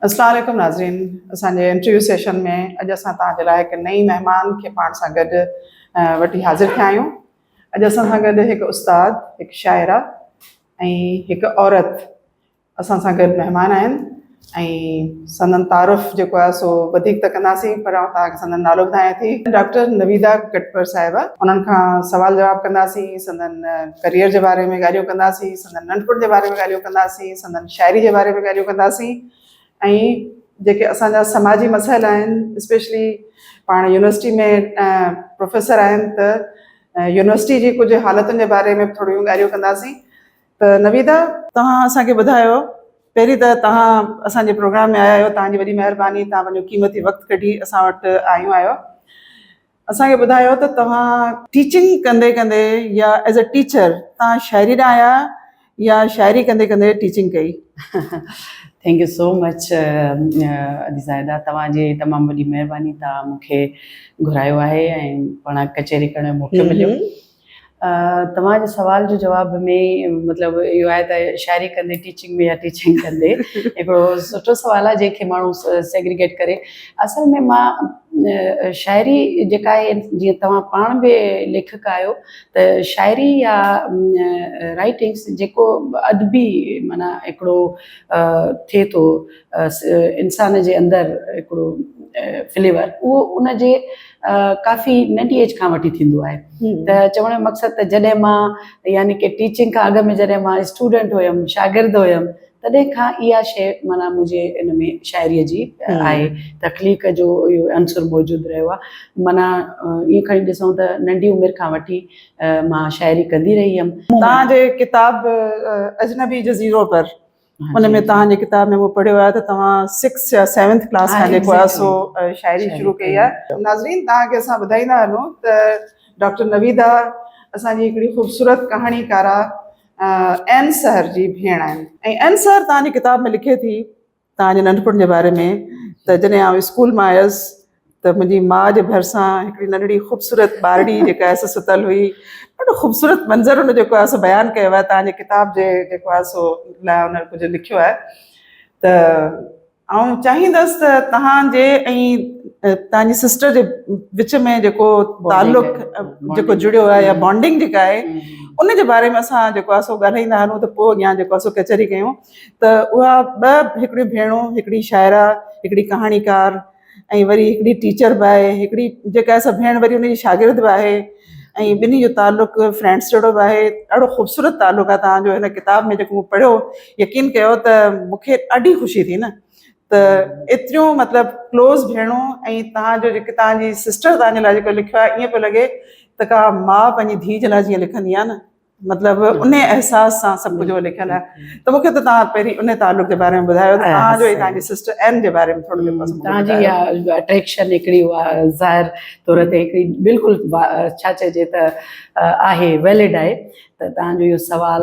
अस्सलाम वालेकुम नाज़रीन, असांजे इंटरव्यू सेशन में अॼु असां तव्हांजे लाइ हिकु नई महिमान खे पाण सां गॾु वठी हाज़िर थिया आहियूं। अॼु असां सां गॾु हिकु उस्ताद, हिकु शाइरा ऐं हिकु औरत असां सां गॾु महिमान आहिनि ऐं संदन तारुफ़ जेको आहे सो वधीक त कंदासीं, पर आउं तव्हांखे संदन नालो ॿुधायां थी। डॉक्टर नवीदा कटपर साहिबा, उन्हनि खां सवाल जवाब कंदासीं, संदन करियर जे बारे में ॻाल्हियूं कंदासीं, संदन नंढपण जे बारे में ॻाल्हियूं कंदासीं, संदन शाइरी जे बारे में ॻाल्हियूं कंदासीं ऐं जेके असांजा समाजी मसइला आहिनि, स्पेशली पाण यूनिवर्सिटी में प्रोफेसर आहिनि त यूनिवर्सिटी जी कुझु हालतुनि जे बारे में थोरियूं ॻाल्हियूं कंदासीं। त नवीदा, तव्हां असांखे ॿुधायो, पहिरीं त तव्हां असांजे प्रोग्राम में आया आहियो, तव्हांजी वॾी महिरबानी, तव्हां पंहिंजो क़ीमती वक़्तु कढी असां वटि आयूं आहियो। असांखे ॿुधायो त तव्हां टीचिंग कंदे कंदे या एज़ अ टीचर तव्हां शाइरी ॾांहुं आया या शाइरी कंदे कंदे टीचिंग कई? थैंक यू सो मच अदीज़ाइदा, तव्हांजी तमामु वॾी महिरबानी, तव्हां मूंखे घुरायो आहे ऐं पाण कचहरी करण जो मौक़ो मिलियो। तव्हांजे सवाल जो जवाब में मतिलबु इहो आहे त शाइरी कंदे टीचिंग में या टीचिंग कंदे हिकिड़ो सुठो सवाल आहे जंहिंखे माण्हू सेग्रीगेट करे। असल में मां शाइरी जेका आहे, जीअं तव्हां पाण बि लेखक आहियो, त शाइरी या राइटिंग्स जेको अदबी माना हिकिड़ो थिए थो इंसान जे अंदरि हिकिड़ो फ्लेवर, उहो उनजे काफ़ी नंढी एज खां वठी थींदो आहे। त चवण जो मक़सदु त जॾहिं मां यानी कि टीचिंग खां अॻु में जॾहिं मां स्टूडेंट हुयमि, शागिर्द हुयमि, तॾहिं खां इहा शइ माना मुंहिंजे इन में शाइरीअ जी आहे, तख़लीक़ जो इहो अंसुर मौजूदु रहियो आहे। माना ईअं खणी ॾिसूं त नंढी उमिरि खां वठी मां शाइरी कंदी रही हुयमि। तव्हांजे किताब अजनबी जज़ीरो पर, उन में तव्हांजे किताब में उहो पढ़ियो आहे त तव्हां 6 या 7th क्लास खां जेको आहे सो शाइरी शुरू कई आहे। नाज़रीन, तव्हांखे असां ॿुधाईंदा हलूं त डॉक्टर नवीदा असांजी हिकिड़ी ख़ूबसूरत कहाणीकारा एन सहर जी भेण आहिनि ऐं एन सहर तव्हांजी किताब में लिखे थी तव्हांजे नंढपण जे बारे में त जॾहिं आउं स्कूल मां आयसि त मुंहिंजी माउ जे भरिसां हिकिड़ी नंढड़ी ख़ूबसूरत ॿारड़ी जेका आहे सो सुतल हुई। ॾाढो ख़ूबसूरत मंज़र हुन जेको आहे सो बयानु कयो आहे तव्हांजे किताब जे जेको आहे सो लाइ हुन कुझु लिखियो आहे। त आउं चाहींदसि त तव्हांजे ऐं तव्हांजी सिस्टर जे विच में जेको ताल्लुक़ जेको जुड़ियो आहे या बॉन्डिंग जेका आहे, उन जे बारे में असां जेको आहे सो ॻाल्हाईंदा हलूं त पोइ अॻियां जेको आहे सो कचहरी कयूं। त उहा हिकिड़ियूं भेणूं, हिकिड़ी शाइरा, हिकिड़ी कहाणीकार ऐं वरी हिकिड़ी टीचर बि आहे, हिकिड़ी जेका आहे भेण वरी हुनजी शागिर्द बि आहे ऐं ॿिन्ही जो ताल्लुक़ फ्रेंड्स जहिड़ो बि आहे। ॾाढो ख़ूबसूरत ताल्लुक़ आहे तव्हांजो हिन किताब में जेको मूं पढ़ियो। यकीन कयो त मूंखे ॾाढी ख़ुशी थी न, त एतिरियूं मतिलबु क्लोज़ भेणूं ऐं तव्हांजो जेके तव्हांजी सिस्टर तव्हांजे लाइ जेको लिखियो आहे, ईअं पियो लॻे त का माउ पंहिंजी धीउ जे लाइ जीअं लिखंदी आहे न, मतिलबु उन अहसास सां सभु कुझु लिखियलु आहे। त मूंखे त तव्हां पहिरीं उन ताल्लुक़ जे बारे में ॿुधायो त तव्हांजो ऐं तव्हांजी सिस्टर एन जे बारे में थोरो जेको तव्हांजी इहा अट्रैक्शन हिकिड़ी उहा ज़ाहिर तौर ते हिकिड़ी बिल्कुलु छा चइजे त आहे, वैलिड आहे। त तव्हांजो इहो सवाल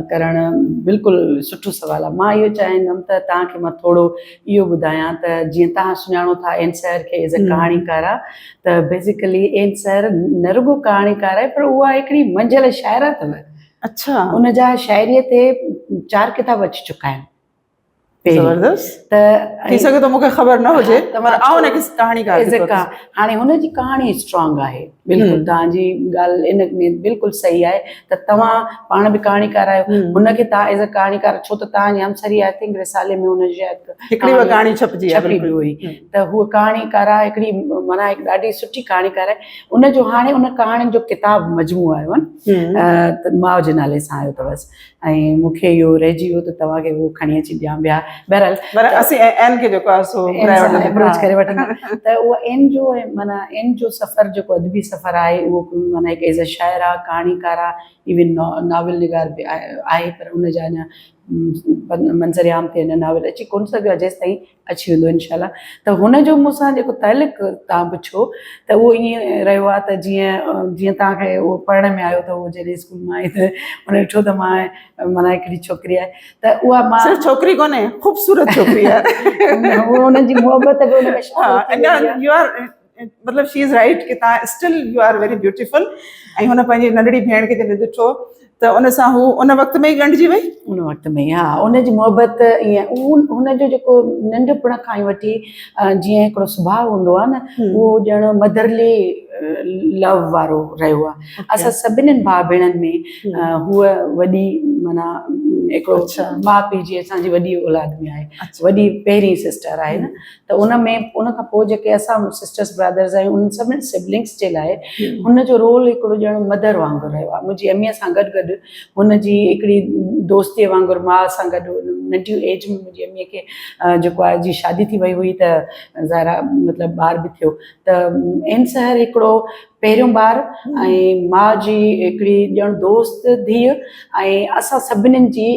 करणु बिल्कुलु सुठो सवाल आहे। मां इहो चाहींदमि त तव्हांखे मां थोरो इहो ॿुधायां त जीअं तव्हां सुञाणो था एन सहर खे एज़ अ कहाणीकार आहे, त बेसिकली एन सहर न रुॻो कहाणीकार आहे, पर उहा हिकिड़ी मंझिल शाइरा अथव। अच्छा, उन जा शाइरीअ ते 4 किताब अची चुका आहिनि। ज़बरदस्त। त थी सघे थो मूंखे ख़बर न हुजे, पर हाणे हुनजी कहाणी स्ट्रॉन्ग आहे। बिल्कुलु तव्हांजी ॻाल्हि इन में बिल्कुलु सही आहे त तव्हां पाण बि कहाणीकार आहियो, हुनखे तव्हां एज़ अ कहाणीकार, छो त तव्हांजी हमसरी आई थिंक रिसाले में हुनजी हिकिड़ी कहाणी छपजी हुई, त हूअ कहाणीकार आहे, हिकिड़ी माना हिकु ॾाढी सुठी कहाणीकार आहे। उनजो हाणे उन कहाणियुनि जो किताब मजमू आयो आहे त माउ जे नाले सां आयो अथवसि ऐं मूंखे इहो रहिजी वियो त तव्हांखे उहो खणी अची ॾियां। ॿिया बहरहाल असीं एन खे जेको आहे सो अप्रोच करे वठंदा। त उहो एन जो माना एन जो सफ़र जेको अदबी सफ़र आहे, उहो माना हिकु एज़ अ शाइरा, कहाणीकार आहे, इवन नॉवल निगार बि आहे, पर उनजा अञा मंज़र आम ते हिन नॉवल अची कोन सघियो आहे, जेसि ताईं अची वेंदो इनशाला। त हुनजो मूंसां जेको ताल्लुक़ तव्हां पुछो त उहो ईअं रहियो आहे त जीअं तव्हांखे उहो पढ़ण में आयो त उहो जॾहिं स्कूल मां आई त उन ॾिठो त मां माना हिकिड़ी छोकिरी आहे, त उहा मां सिर्फ़ु छोकिरी कोन्हे, ख़ूबसूरत छोकिरी आहे। उहो हुनजी मोहबत बि मतलब शी इज़ राइट कि तव्हां still you are very beautiful ऐं हुन पंहिंजी नंढड़ी भेण खे जॾहिं ॾिठो त उन सां हू उन वक़्त में ई ॻंढिजी वई उन वक़्त में हा उनजी मोहबत ईअं हुनजो जेको नंढपण खां ई वठी जीअं हिकिड़ो सुभाउ हूंदो आहे न उहो ॼण मदरली लव वारो रहियो आहे असां सभिनीनि भाउ भेणनि में हूअ वॾी माना हिकिड़ो माउ पीउ जी असांजी वॾी औलाद में आहे वॾी पहिरीं सिस्टर आहे न त उन में उन खां पोइ जेके असां सिस्टर्स ब्रदर्स आहियूं उन सभिनीनि सिबलिंग्स जे लाइ हुनजो रोल हिकिड़ो ॼण मदर वांगुरु रहियो आहे मुंहिंजी अमीअ सां गॾु गॾु हुनजी हिकिड़ी दोस्तीअ वांगुरु माउ सां गॾु नंढी एज में मुंहिंजी अमीअ खे जेको आहे जी शादी थी वई हुई त ज़ाहिरा मतिलबु ॿार बि थियो त इन शहर हिकिड़ो पहिरियों ॿार ऐं माउ जी हिकिड़ी ॼण दोस्त धीउ ऐं असां सभिनीनि जी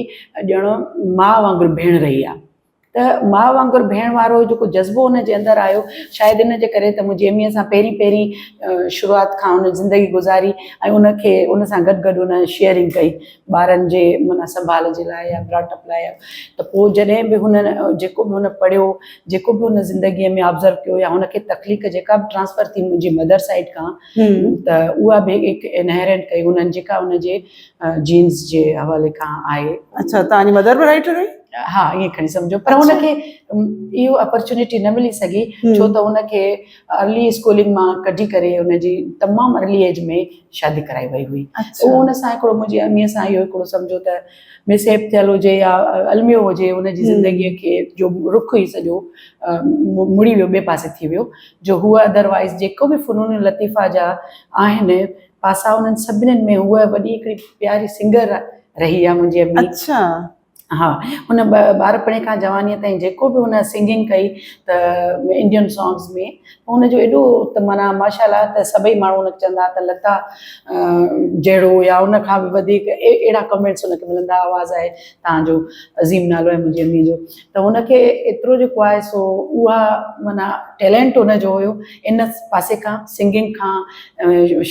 ॼण माउ वांगुरु भेण रही आहे त माउ वांगुरु भेण वारो जेको जज़्बो हुनजे अंदरि आयो शायदि इन जे करे त मुंहिंजी अमीअ सां पहिरीं शुरूआति खां हुन ज़िंदगी गुज़ारी ऐं उनखे उन सां गॾु गॾु उन शेयरिंग कई ॿारनि जे माना संभाल जे लाइ या ब्रॉटअप लाइ त पोइ जॾहिं बि हुन जेको बि हुन पढ़ियो जेको बि हुन ज़िंदगीअ में ऑब्ज़र्व कयो या हुनखे तकलीफ़ जेका बि ट्रांसफर थी मुंहिंजी मदर साइड खां त उहा बि हिकु इनहेरेंट कई हुननि जेका हुनजे जीन्स जे हवाले खां आहे अच्छा तव्हांजी मदर बि राइटर हुई हा ईअं खणी सम्झो पर हुनखे इहो अपॉर्चुनिटी न मिली सघी छो त हुनखे अर्ली स्कूलिंग मां कढी करे हुनजी तमामु अर्ली एज में शादी कराई वई हुई उहो हुन सां हिकिड़ो मुंहिंजी अमीअ सां इहो हिकिड़ो सम्झो त मिसहेप थियल हुजे या अलमियो हुजे हुनजी ज़िंदगीअ खे जो रुख ई सॼो मुड़ी वियो ॿिए पासे थी वियो जो हूअ अदरवाइज़ जेको बि फ़नून लतीफ़ा जा आहिनि पासा उन्हनि सभिनीनि में हूअ वॾी हिकिड़ी प्यारी सिंगर रही आहे मुंहिंजी अमी अच्छा हा हुन ॿारपणे खां जवानीअ ताईं जेको बि हुन सिंगिंग कई त इंडियन सॉन्ग्स में हुनजो एॾो त माना माशाल्लाह त सभई माण्हू हुनखे चवंदा त लता जहिड़ो या हुन खां बि वधीक अहिड़ा कमेंट्स हुनखे मिलंदा आवाज़ु आहे तव्हांजो अज़ीम नालो आहे मुंहिंजी अम्मी जो त हुनखे एतिरो जेको आहे सो उहा माना टैलेंट हुनजो हुयो इन पासे खां सिंगिंग खां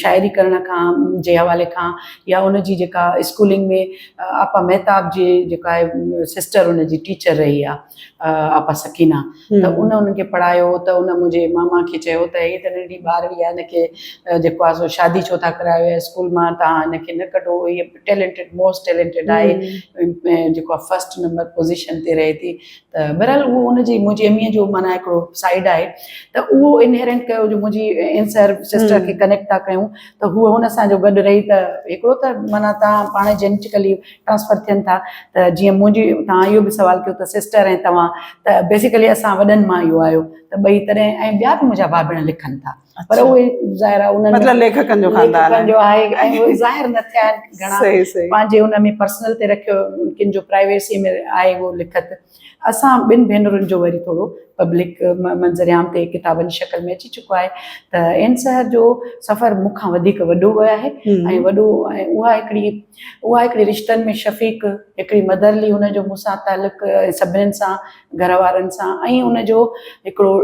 शाइरी करण खां जे हवाले खां या हुनजी जेका स्कूलिंग में आपा मेहताब जी जेका आहे सिस्टर हुनजी टीचर रही आहे आपा सकीना त उनखे पढ़ायो त उन मुंहिंजे मामा खे चयो त हीअ त नंढी ॿारड़ी आहे हिनखे जेको आहे सो शादी छो था करायो या स्कूल मां तव्हां हिनखे न कढो हीअ टैलेंटेड मोस्ट टैलेंटेड आहे जेको आहे फस्ट नंबर पोज़ीशन ते रहे थी त बहरहाल उहो हुनजी मुंहिंजी अमीअ जो माना हिकिड़ो साइड आहे त उहो इनहेरेंट कयो जो मुंहिंजी इंसर सिस्टर खे कनेक्ट था कयूं त हूअ हुन सां जो गॾु रही त हिकिड़ो त माना तव्हां पाण जेनेटिकली ट्रांसफर थियनि था त जीअं मुंहिंजी तव्हां इहो बि सुवाल कयो त सिस्टर ऐं तव्हां त बेसिकली असां वॾनि मां इहो आयो त ॿई तॾहिं ऐं ॿिया बि मुंहिंजा भाउ भेण लिखनि था पर उहे ज़ाहिर आहे उन्हनि मतिलबु लेखकनि जो ख़ानदान जो आहे ऐं उहे ज़ाहिर न थिया आहिनि घणा पंहिंजे हुन में पर्सनल ते रखियो किन जो प्राइवेसी में आहे उहो लिखत असां ॿिनि भेनरुनि जो वरी थोरो पब्लिक मंज़रियाम ते किताबनि जी शक्ल में अची चुको आहे त इन शहर जो सफ़र मूंखां वधीक वॾो आहे ऐं वॾो ऐं उहा हिकिड़ी रिश्तनि में शफ़ीक हिकिड़ी मदरली हुनजो मूंसां तालुक सभिनीनि सां घर वारनि सां ऐं हुनजो हिकिड़ो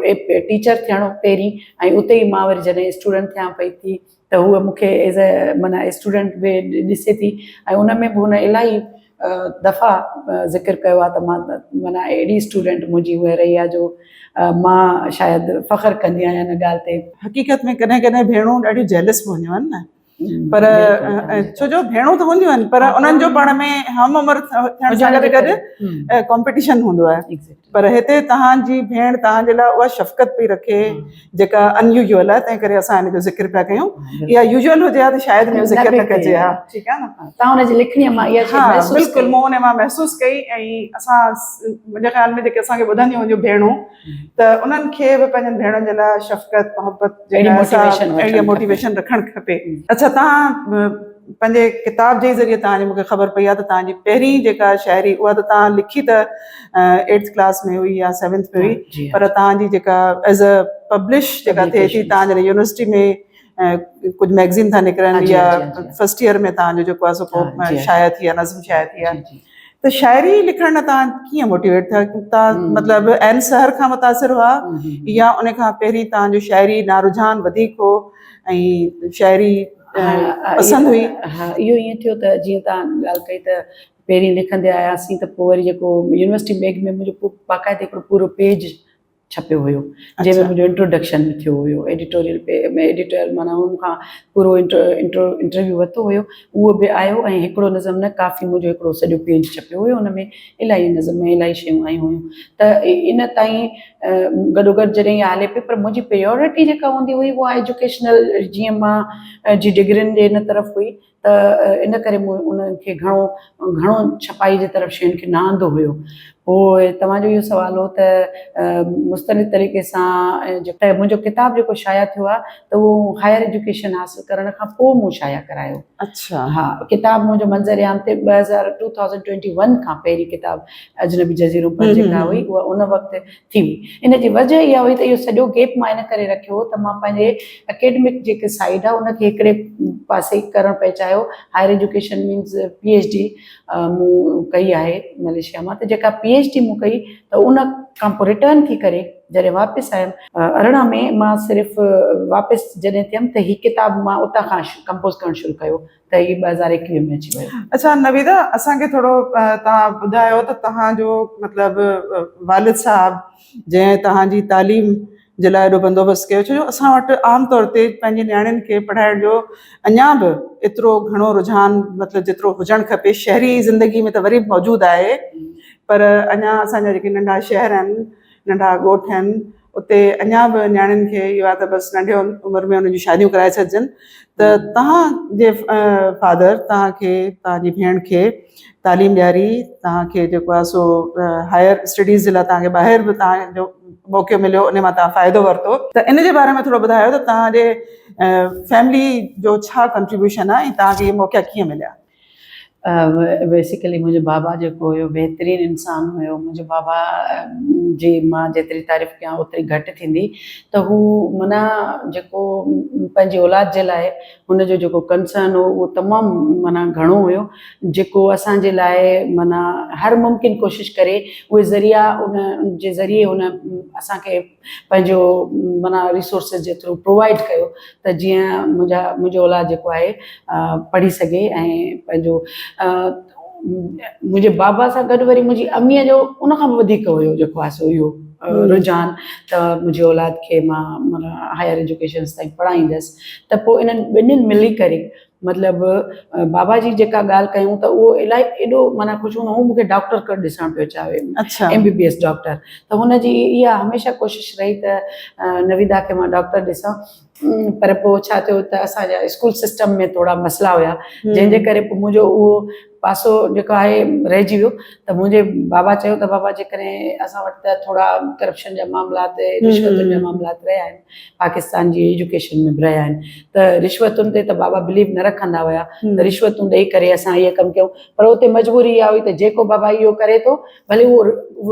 टीचर थियणो पहिरीं ऐं उते ई मां वरी जॾहिं स्टूडेंट थियां पई थी त हूअ मूंखे एज़ अ माना स्टूडेंट बि ॾिसे थी ऐं उन में बि हुन इलाही दफ़ा ज़िक्र कयो आहे त मां माना अहिड़ी स्टूडेंट मुंहिंजी उहा रही आहे जो मां शायदि फ़ख्रु कंदी आहियां हिन ॻाल्हि ते हक़ीक़त में कॾहिं कॾहिं भेणूं ॾाढियूं जेलस बि हूंदियूं आहिनि न पर छो जो भेणूं त हूंदियूं आहिनि पर उन्हनि जो पाण में हम उमिरि थियण सां गॾु गॾु कॉम्पिटिशन हूंदो आहे पर हिते तव्हांजी भेण तव्हांजे लाइ उहा शफ़क़त पई रखे जेका अनयूजुअल आहे तंहिं करे असां हिन जो ज़िक्र पिया कयूं इहा यूजुअल हुजे हा त शायदि हिन जो ज़िक्र न कजे हा ठीकु आहे न तव्हां हुनजी लिखणीअ मां इहा बिल्कुलु मूं हुन मां महसूसु कई ऐं असां मुंहिंजे ख़्याल में जेके असांखे ॿुधंदियूं हूंदियूं भेणूं त उन्हनि खे बि पंहिंजनि भेणुनि जे लाइ शफ़क़त मोहबत अहिड़ी मोटिवेशन रखणु खपे अच्छा तव्हां पंहिंजे किताब जे ज़रिए तव्हांजी मूंखे ख़बर पई आहे त तव्हांजी पहिरीं जेका शाइरी उहा त तव्हां लिखी त 8th क्लास में हुई या 7th में हुई पर तव्हांजी जेका एज़ अ पब्लिश जेका थिए थी तव्हां जॾहिं यूनिवर्सिटी में कुझु मैगज़ीन था निकिरनि या फर्स्ट ईयर में तव्हांजो जेको आहे सो पोइ शाया थी आहे नज़म शाया थी आहे त शाइरी लिखण लाइ तव्हां कीअं मोटिवेट थिया तव्हां मतिलबु एन सहर खां मुतासिर हुआ या उन खां पहिरीं तव्हांजो शाइरी ना रुझान वधीक हो ऐं शाइरी पसंदि हुई हा इहो ईअं थियो त जीअं तव्हां ॻाल्हि कई त पहिरीं लिखंदे आयासीं त पोइ वरी जेको यूनिवर्सिटी बैग में मुंहिंजो बाक़ाइदे हिकिड़ो पूरो पेज छपियो हुयो जंहिंमें मुंहिंजो इंट्रोडक्शन थियो हुयो एडिटोरियल एडिटर माना हुन खां पूरो इंटरव्यू वरितो हुयो उहो बि आयो ऐं हिकिड़ो नज़म न काफ़ी मुंहिंजो हिकिड़ो सॼो पेज छपियो हुयो हुन में इलाही नज़म इलाही शयूं आयूं हुयूं त इन ताईं गॾोगॾु जॾहिं इहा हले पई पर मुंहिंजी प्रायोरिटी जेका हूंदी हुई उहा एजुकेशनल जीअं मां जी डिग्रियुनि जे इन तरफ़ हुई त इन करे उनखे घणो छपाई जे तरफ़ शयुनि खे न आंदो हुयो पोइ तव्हांजो इहो सुवालु हो त मुस्तनिद तरीक़े सां जेका मुंहिंजो किताबु जेको शाया थियो आहे त उहो हायर एजुकेशन हासिलु करण खां पोइ मूं शाया करायो अच्छा हा किताबु मुंहिंजो मंज़रिआम ते 2021 खां पहिरीं किताबु अजनबी जज़ीरो पर जेका हुई उहा उन वक़्तु थी हुई इन जी वजह इहा हुई त इहो सॼो गैप मां इन करे रखियो त मां पंहिंजे एकेडमिक जेके साइड आहे उनखे हिकिड़े पासे करणु पिए चाहियो हायर एजुकेशन मीन्स PhD मूं कई आहे मलेशिया मां त जेका PhD मूं कई त उन खां पोइ रिटर्न थी करे जॾहिं वापसि आयमि 18 में मां सिर्फ़ु वापसि जॾहिं थियमि त हीअ किताबु मां उतां खां कंपोज़ करणु शुरू कयो त हीअ 2021 में अची वियो अच्छा नवीदा असांखे थोरो तव्हां ॿुधायो त तव्हांजो मतिलबु वालिद साहब जंहिं तव्हांजी तालीम जे लाइ एॾो बंदोबस्तु कयो छो जो असां वटि आम तौर ते पंहिंजे नियाणियुनि खे पढ़ाइण जो अञा बि एतिरो घणो रुझान मतिलबु जेतिरो हुजणु खपे शहरी ज़िंदगी में त वरी बि मौजूदु आहे पर अञा असांजा जेके नंढा शहर आहिनि नंढा ॻोठ आहिनि उते अञा बि नियाणियुनि खे इहो आहे त बसि नंढे उमिरि में उन्हनि जूं शादियूं कराए छॾिजनि त तव्हांजे फादर तव्हांखे तव्हांजी भेण खे तालीम ॾियारी तव्हांखे जेको आहे सो हायर स्टडीज़ जे लाइ तव्हांखे ॿाहिरि बि तव्हांजो मौक़ो मिलियो उन मां तव्हां फ़ाइदो वरितो त इन जे बारे में थोरो ॿुधायो त तव्हांजे फैमिली जो छा कंट्रीब्यूशन आहे ऐं तव्हांखे इहे मौक़ा कीअं मिलिया बेसिकली मुंहिंजो बाबा जेको हुयो बहितरीनु इंसानु हुयो मुंहिंजो बाबा जी मां जेतिरी तारीफ़ कयां ओतिरी घटि थींदी त हू माना जेको पंहिंजी औलाद जे लाइ हुनजो जेको कंसर्न हो उहो तमामु माना घणो हुयो जेको असांजे लाइ माना हर मुमकिन कोशिशि करे उहे ज़रिया उन जे ज़रिए हुन असांखे पंहिंजो माना रिसोर्सिस जे थ्रू प्रोवाइड कयो त जीअं मुंहिंजो औलाद जेको आहे पढ़ी सघे ऐं पंहिंजो मुंहिंजे बाबा सां गॾु वरी मुंहिंजी अमीअ जो उन खां बि वधीक हुयो जेको आहे सो इहो रुझान त मुंहिंजी औलाद खे मां माना हायर एजुकेशन ताईं पढ़ाईंदसि त पोइ इन्हनि ॿिन्हिनि मिली करे मतिलबु बाबा जी जेका ॻाल्हि कयूं त उहो इलाही एॾो माना ख़ुशि हूंदो मूंखे डॉक्टर कर ॾिसणु पियो चाहे MBBS डॉक्टर त हुनजी इहा हमेशह कोशिशि रही त नवीदा खे मां डॉक्टर ॾिसां पर पोइ छा थियो त असांजा स्कूल सिस्टम में थोरा मसइला हुया जंहिंजे करे पोइ मुंहिंजो उहो पासो जेको आहे रहिजी वियो त मुंहिंजे बाबा चयो त बाबा जेकॾहिं असां वटि त थोरा करप्शन जा मामलात रिश्वतुनि जा मामलात रहिया आहिनि पाकिस्तान जी एजुकेशन में बि रहिया आहिनि त रिश्वतुनि ते त बाबा बिलीव न रखंदा हुया त रिश्वतूं ॾेई करे असां इहे कमु कयूं पर उते मजबूरी इहा हुई त जेको बाबा इहो करे थो भले उहो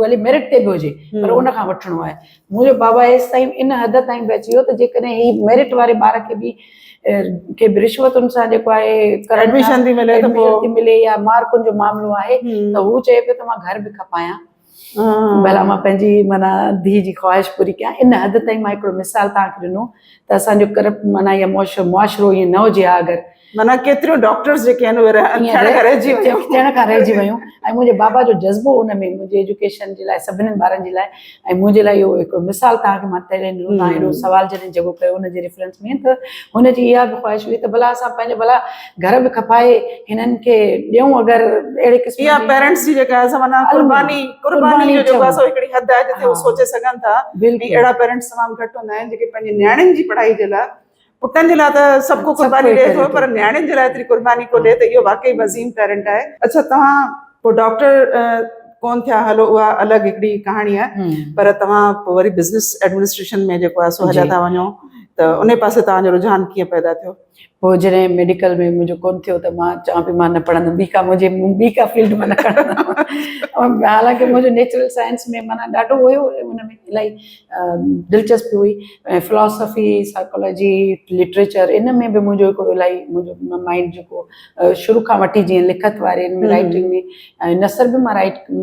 भले मेरिट ते बि हुजे पर उन खां वठिणो आहे मुंहिंजो बाबा हेसि ताईं इन हद ताईं बि अची वियो त जेकॾहिं ही मेरिट वारे ॿार खे बि रिश्वतुनि सां जेको आहे एडमिशन थी मिले या मार्कुनि जो मामिलो आहे त हू चए पियो त मां घर बि खपायां भला मां पंहिंजी माना धीउ जी ख़्वाहिश पूरी कयां इन हद ताईं मां हिकिड़ो मिसाल तव्हांखे ॾिनो त असांजो माना इहा मुआशिरो ईअं न हुजे हा अगरि माना केतिरियूं डॉक्टर्स जेके आहिनि थियण खां रहिजी वियूं ऐं मुंहिंजे बाबा जो जज़्बो हुन में मुंहिंजी एजुकेशन जे लाइ सभिनीनि ॿारनि जे लाइ ऐं मुंहिंजे लाइ इहो हिकिड़ो मिसाल तव्हांखे मां तॾहिं ॾिनो तव्हां हेॾो सुवाल जॾहिं जेको कयो हुनजे रेफरेंस में त हुनजी इहा बि ख़्वाहिश हुई त भला असां पंहिंजे भला घर बि खपाए हिननि खे ॾियूं अगरि अहिड़े क़िस्म पेरेंट्स जी जेका कुर्बानी जो जेको आहे हिकिड़ी हद आहे जिते उहे सोचे सघनि था अहिड़ा पेरेंट्स तमामु घटि हूंदा आहिनि जेके पंहिंजे नियाणियुनि जी पढ़ाई जे लाइ पुटनि जे लाइ त सभु को कुर्बानी ॾिए थो पर नियाणियुनि जे लाइ एतिरी कुर्बानी को ॾिए त इहो वाकई वज़ीम पेरेंट आहे अच्छा तव्हां पोइ डॉक्टर कोन थिया हलो उहा अलॻि हिकिड़ी कहाणी आहे पर तव्हां पोइ वरी बिज़नेस एडमिनिस्ट्रेशन में जेको आहे सो हलिया था वञो त उन पासे तव्हांजो रुझान कीअं पैदा थियो पोइ जॾहिं मेडिकल में मुंहिंजो कोन थियो त मां चवां पई मां न पढ़ंदमि ॿी का फील्ड मां न खणंदमि हालांकि मुंहिंजो नेचुरल साइंस में माना ॾाढो हुयो हुन में इलाही दिलचस्पी हुई ऐं फिलॉसफी साइकोलॉजी लिटरेचर इन में बि मुंहिंजो हिकिड़ो इलाही मुंहिंजो माइंड जेको शुरू खां वठी जीअं लिखत वारे में राइटिंग में ऐं नसर बि मां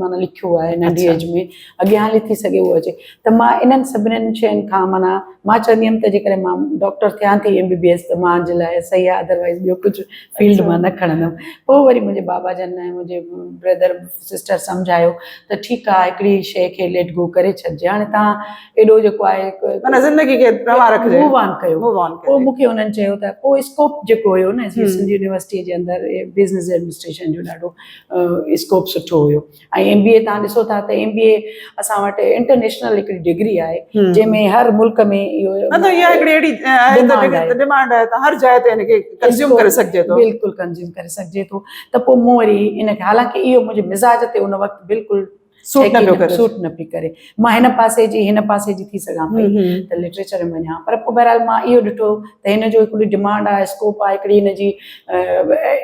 माना लिखियो आहे नंढी एज में अॻियां हली थी सघे उहो अचे त मां इन्हनि सभिनीनि शयुनि खां माना मां चवंदी हुयमि त जेकॾहिं मां डॉक्टर थियां थी MBBS त मुंहिंजे लाइ सही आहे, अदरवाइज़ ॿियो कुझु फील्ड मां न खणंदमि। पोइ वरी मुंहिंजे बाबा जन ऐं मुंहिंजे ब्रदर सिस्टर सम्झायो त ठीकु आहे, हिकिड़ी शइ खे लेट गो करे छॾिजे, हाणे तव्हां एॾो जेको आहे माना ज़िंदगी खे रवां रखिजे, मूव ऑन कयो। मूव ऑन पोइ मूंखे हुननि चयो त पोइ स्कोप जेको हुयो न सिंधी यूनिवर्सिटीअ जे अंदरि बिज़नेस एडमिनिस्ट्रेशन जो ॾाढो स्कोप सुठो हुयो। ऐं MBA तव्हां ॾिसो था त MBA असां वटि इंटरनेशनल हिकिड़ी डिग्री आहे जंहिंमें हर मुल्क में इहो मतलब इहा हिकिड़ी अहिड़ी डिमांड आहे त हर जाइ ते हिनखे कंज़्यूम करे सघिजे थो। बिल्कुलु कंज़्यूम करे सघिजे थो। त पोइ मूं वरी इनखे, हालांकि इहो मुंहिंजे मिज़ाज ते उन वक़्तु बिल्कुलु सूट न पई करे, मां हिन पासे जी थी सघां पई त लिटरेचर में वञा, पर पोइ बहरहाल मां इहो ॾिठो त हिन जो हिकिड़ी डिमांड आहे, स्कोप आहे, हिकिड़ी हिन जी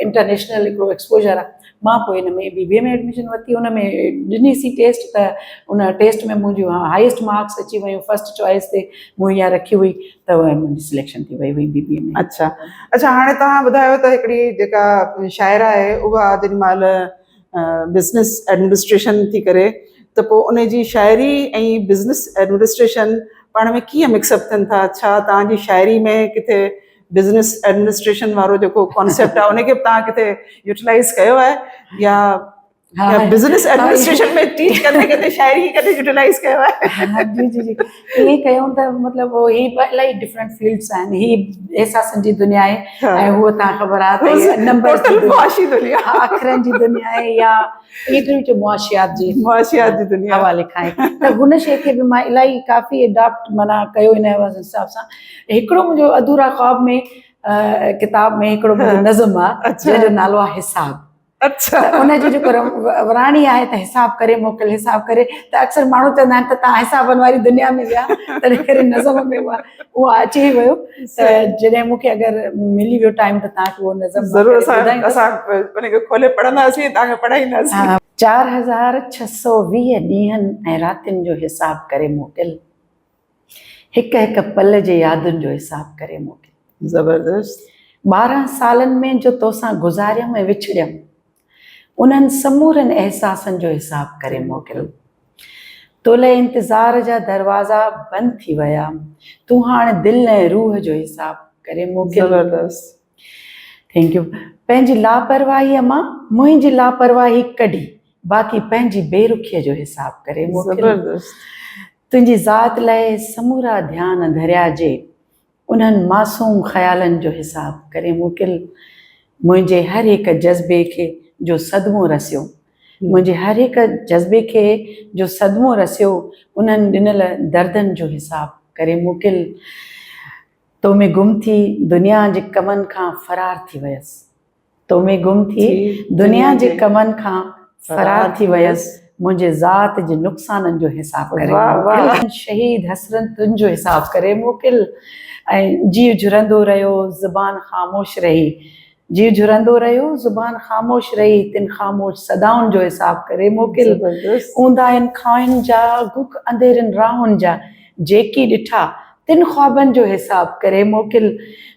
इंटरनेशनल हिकिड़ो एक्सपोजर आहे। मां पोइ हिन में BBA में एडमिशन वरिती, हुन में ॾिनीसीं टेस्ट, त उन टेस्ट में मुंहिंजूं हाईएस्ट मार्क्स अची वियूं, फर्स्ट चॉइस ते मूं इहा रखी हुई, त मुंहिंजी सिलेक्शन थी वई हुई BBA में। अच्छा, हाणे तव्हां ॿुधायो त हिकिड़ी जेका शाइरा आहे उहा जेॾी महिल बिज़नेस एडमिनिस्ट्रेशन थी करे, त पोइ उन जी शाइरी ऐं बिज़नेस एडमिनिस्ट्रेशन पाण में कीअं मिक्सअप थियनि था? छा तव्हांजी शाइरी में किथे बिज़नेस एडमिनिस्ट्रेशन वारो जेको कॉन्सेप्ट आहे उनखे तव्हां किथे यूटिलाइज़ कयो आहे, या बिज़नेस एडमिनिस्ट्रेशन में टीच कंदे शाइरी कॾहिं यूटिलाइज़ कयो आहे? जी जी जी, ईअं कयूं त मतिलबु ही इलाही डिफरेंट फील्ड्स आहिनि। ही एहसासनि जी दुनिया आहे ऐं हूअ तव्हां ख़बर आहे त नंबर दुनिया, अखरनि जी दुनिया आहे, या एतिरी जो मुआशियात जी दुनिया हवाले खां आहे। त हुन शइ खे बि मां इलाही काफ़ी एडॉप्ट माना कयो इन हिसाब सां। हिकिड़ो मुंहिंजो अधूरा ख्वाब में किताब में हिकिड़ो मुंहिंजो नज़म आहे जंहिंजो नालो आहे हिसाब। अच्छा, उनजी जेको वराणी आहे त हिसाब करे मोकिल, हिसाब करे, त अक्सर माण्हू चवंदा आहिनि त तव्हां हिसाबनि वारी दुनिया में विया, तॾहिं करे नज़म में उहो अची वियो। त जॾहिं मूंखे अगरि मिली वियो टाइम त तव्हांखे उहो नज़म ज़रूरु असां उनखे खोले पढ़ंदासीं, तव्हांखे पढ़ाईंदासीं। 4620 ॾींहंनि ऐं रातिनि जो हिसाब करे मोकिल, हिकु हिकु पल जे यादुनि जो हिसाब करे मोकिल। ज़बरदस्त। 12 सालनि में जो तोसां गुज़ारियमि ऐं विछड़ियमि, उन्हनि समूरनि एहसासनि जो हिसाब करे मोकिल। तोले इंतज़ार जा दरवाज़ा बंदि थी विया, तूं हाणे दिलि ऐं रूह जो हिसाब करे मोकिल। ज़बरदस्त, थैंक यू। पंहिंजी लापरवाहीअ मां मुंहिंजी लापरवाही कढी, बाक़ी पंहिंजी बेरुखीअ जो हिसाब करे मोकिल। ज़बरदस्त। तुंहिंजी ज़ात लाइ समूरा ध्यान धरिया जे, उन्हनि मासूम ख़्यालनि जो हिसाब करे मोकिल। मुंहिंजे हर हिकु जज़्बे खे जो सदमो रसियो, मुंहिंजे हर हिकु जज़्बे खे जो सदमो रसियो, उन्हनि ॾिनल दर्दनि जो हिसाब करे मोकिल। तो में गुम थी दुनिया जे कमनि खां फरार थी वयसि, तो में गुम थी दुनिया जे कमनि खां फरार थी वयसि, मुंहिंजे ज़ात जे नुक़साननि जो हिसाब करे मोकिल। शहीद हसरतुनि जो हिसाब करे मोकिल। ऐं जीव झुरंदो रहियो ज़ुबान ख़ामोश रही, जीव झुरंदो रहियो ज़ुबान ख़ामोश रही, तिन ख़ामोश सदाउनि जो हिसाब करे मोकिल। ऊंदा आहिनि खाउनि जा गुख अंधेरनि राहुनि जा, जेकी ॾिठा तिन ख्वाबनि जो हिसाब करे मोकिल।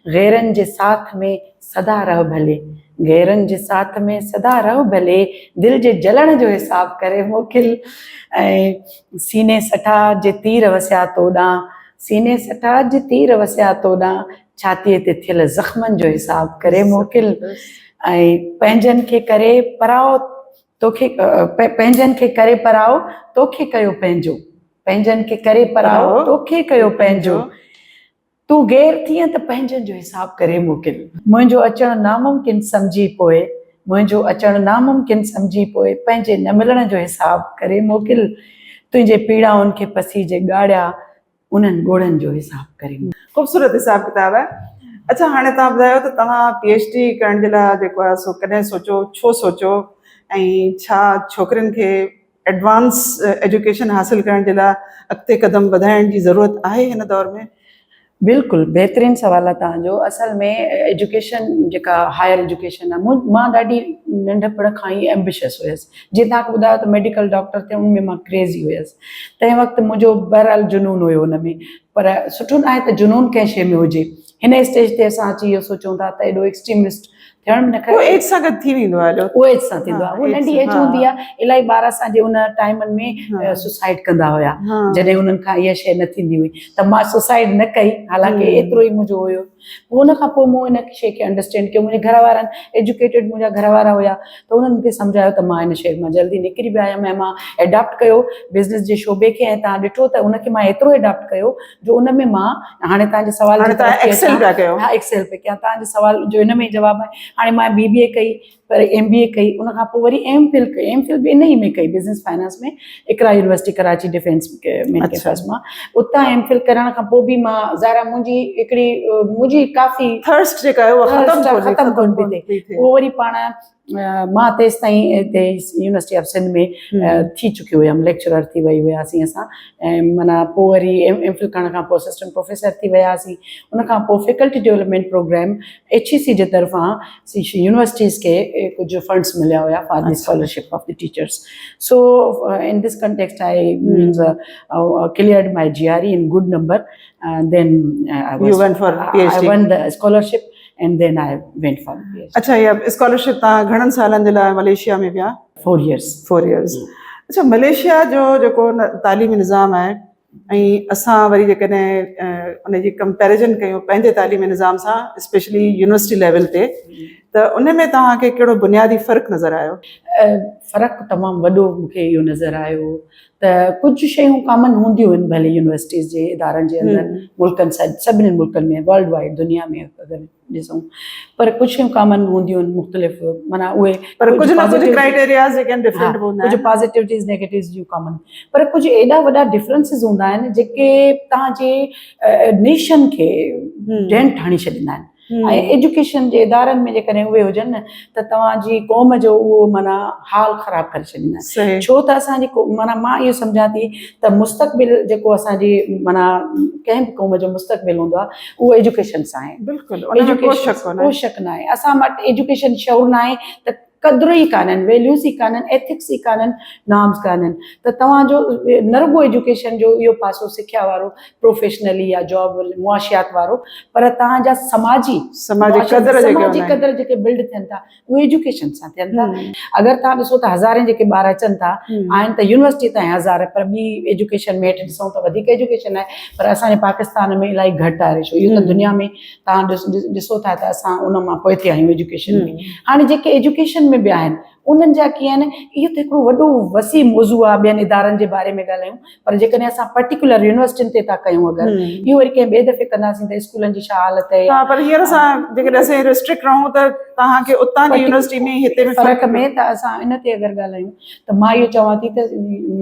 गैरनि जे साथ में सदा रह भले, गैरनि जे साथ में सदा रह भले, दिलि जे जलण जो हिसाब करे मोकिल। ऐं सीने सठा जे तीर वसिया तोॾां, सीने सठा जे तीर वसिया तोॾां, छातीअ ते थियल ज़ख़्मनि जो हिसाब करे मोकिल। ऐं पंहिंजनि खे करे पराओ तोखे, पंहिंजनि खे करे पराओ तोखे कयो पंहिंजो, पंहिंजनि खे करे पराओ तोखे कयो पंहिंजो, तूं गैर थिए त पंहिंजनि जो हिसाब करे मोकिल। मुंहिंजो अचणु नामुमकिन सम्झी पोइ, मुंहिंजो अचणु नामुमकिन सम्झी पोइ, पंहिंजे न मिलण जो हिसाब करे मोकिल। तुंहिंजे पीड़ाउनि खे पसीजे ॻाढ़िया, उन्हनि ॻोढ़नि जो हिसाब करे मोकिल। ख़ूबसूरत हिसाब किताब आहे। अच्छा, हाणे तव्हां ॿुधायो त तव्हां PhD करण जे लाइ जेको आहे सो कॾहिं सोचो, छो सोचो, ऐं छा छोकिरियुनि खे एडवांस एजुकेशन हासिल करण जे लाइ अॻिते कदम वधाइण जी ज़रूरत आहे हिन दौर में? बिल्कुलु बहितरीनु सुवालु आहे तव्हांजो। असल में एजुकेशन जेका हायर एजुकेशन आहे, मां ॾाढी नंढपण खां ई एम्बिशियस हुयसि। जीअं तव्हांखे ॿुधायो त मेडिकल डॉक्टर थियण में मां क्रेज़ी हुयसि। तंहिं वक़्तु मुंहिंजो बहरहाल जुनून हुयो हुन में, पर सुठो न आहे त जुनून कंहिं शइ में हुजे। हिन स्टेज ते असां अची इहो सोचूं था त एॾो एक्सट्रीमिस्ट थियण में न खपे। एज सां गॾु थी वेंदो आहे, उहो एज सां थींदो आहे, उहो नंढी एज हूंदी आहे। इलाही ॿार असांजे उन टाइमनि में सुसाइड कंदा हुया, जॾहिं हुननि खां इहा शइ न थींदी हुई। त मां सुसाइड न कई, हालांकि एतिरो ई मुंहिंजो हुयो पोइ हुन खां पोइ मूं इन शइ खे अंडरस्टैंड कयो। मुंहिंजे घर वारनि एजुकेटेड मुंहिंजा घर वारा हुया, त उन्हनि मूंखे सम्झायो त मां इन शइ मां जल्दी निकिरी बि आयमि ऐं मां एडॉप्ट कयो बिज़नेस जे शोबे खे। ऐं तव्हां ॾिठो त उनखे मां एतिरो एडॉप्ट कयो जो उन में मां हाणे तव्हांजे सवाल हाणे तव्हां एक्सेल पिया कयो। हा, एक्सेल पे कयां। तव्हांजे सवाल जो हिन में जवाबु आहे, हाणे मां BBA कई, पर MBA कई, उन खां पोइ वरी MPhil कई। MPhil बि इन ई में कई, बिज़नेस फाइनेंस में, Iqra university Karachi defence main campus मां। उतां MPhil करण खां पोइ बि मां ज़ाहिर आहे मुंहिंजी काफ़ी थर्स्ट जेका आहे उहा ख़तमु कोन पई थिए। पोइ वरी पाण मां तेसि ताईं हिते यूनिवर्सिटी ऑफ सिंध में थी चुकी हुयमि, लेक्चरर थी वई हुयासीं असां। ऐं माना पोइ वरी MPhil करण खां पोइ असिस्टेंट प्रोफेसर थी वियासीं। उन खां पोइ फैकल्टी डेवलपमेंट प्रोग्राम HEC जे तरफ़ां यूनिवर्सिटीज़ खे कुझु फंड्स मिलिया हुया for the scholarship of the teachers. So in this context I means cleared my GRE in good number, then you went for PhD. I won the scholarship and then I went for PhD. अच्छा, ये scholarship तव्हां घणनि सालनि जे लाइ Malaysia में विया? 4 years. 4 years. अच्छा, Malaysia जो जेको तालीमी निज़ाम आहे ऐं असां वरी जेकॾहिं उनजी कंपैरिजन कयूं पंहिंजे तालीमी निज़ाम सां, स्पेशली यूनिवर्सिटी लेवल ते, त उन में तव्हांखे कहिड़ो बुनियादी फ़र्क़ु नज़र आयो? फ़र्क़ु तमामु वॾो मूंखे इहो नज़र आयो त कुझु शयूं कॉमन हूंदियूं आहिनि भले यूनिवर्सिटीज़ जे इदारनि जे अंदरि, मुल्कनि सां, सभिनी मुल्कनि में, वर्ल्ड वाइड दुनिया में अगरि ॾिसूं, पर कुझु शयूं कॉमन हूंदियूं आहिनि मुख़्तलिफ़, माना उहे पर कुझु न कुझु क्राइटेरियाज़ जेके आहिनि डिफरेंट हूंदा आहिनि, कुझु पॉज़िटिविटीज़ नेगेटिव्स जूं कॉमन, पर कुझु एॾा वॾा डिफरेंसिस हूंदा आहिनि जेके तव्हांजे नेशन खे डेंट हणी छॾींदा आहिनि। ऐं एजुकेशन जे इदारनि में जेकॾहिं उहे हुजनि न त तव्हांजी क़ौम जो उहो माना हाल ख़राबु करे छॾींदा आहिनि। छो त असांजी माना मां इहो सम्झां थी त मुस्तक़बिल जेको असांजी माना कंहिं बि क़ौम जो मुस्तक़बिल हूंदो आहे उहो एजुकेशन सां आहे। बिल्कुलु, को शक न आहे। असां वटि एजुकेशन शौर न आहे त क़द्र ई कान्हनि, वैल्यूज़ ई कान्हनि, एथिक्स ई कान्हनि, नॉर्म्स कान्हनि, त तव्हांजो न रुगो एजुकेशन जो इहो पासो सिखिया वारो, प्रोफेशनली या जॉब मुआशियात वारो, पर तव्हांजा समाजी क़द्र जेके बिल्ड थियनि था उहे एजुकेशन सां थियनि था। अगरि तव्हां ॾिसो त हज़ारे जेके ॿार अचनि था आहिनि त यूनिवर्सिटी ताईं हज़ार, पर ॿी एजुकेशन में हेठि ॾिसूं त वधीक एजुकेशन आहे, पर असांजे पाकिस्तान में इलाही घटि आहे रेशो। इहो त दुनिया में तव्हां ॾिसो था त असां उन मां पोइ थिया आहियूं एजुकेशन में। हाणे जेके एजुकेशन में बि आहिनि उन्हनि जा कीअं आहिनि, इहो त हिकिड़ो वॾो वसी मौज़ू आहे ॿियनि इदारनि जे बारे में ॻाल्हायूं, पर जेकॾहिं असां पर्टिकुलर यूनिवर्सिटियुनि ते था कयूं अगरि, इहो वरी कंहिं ॿिए दफ़े कंदासीं त स्कूलनि जी छा हालत आहे। हा, पर हींअर असां जेकॾहिं असां रिस्ट्रिक्ट रहूं त तव्हांखे उतां जी यूनिवर्सिटी में हिते में फ़र्क़ु में त असां इन ते अगरि ॻाल्हायूं त मां इहो चवां थी त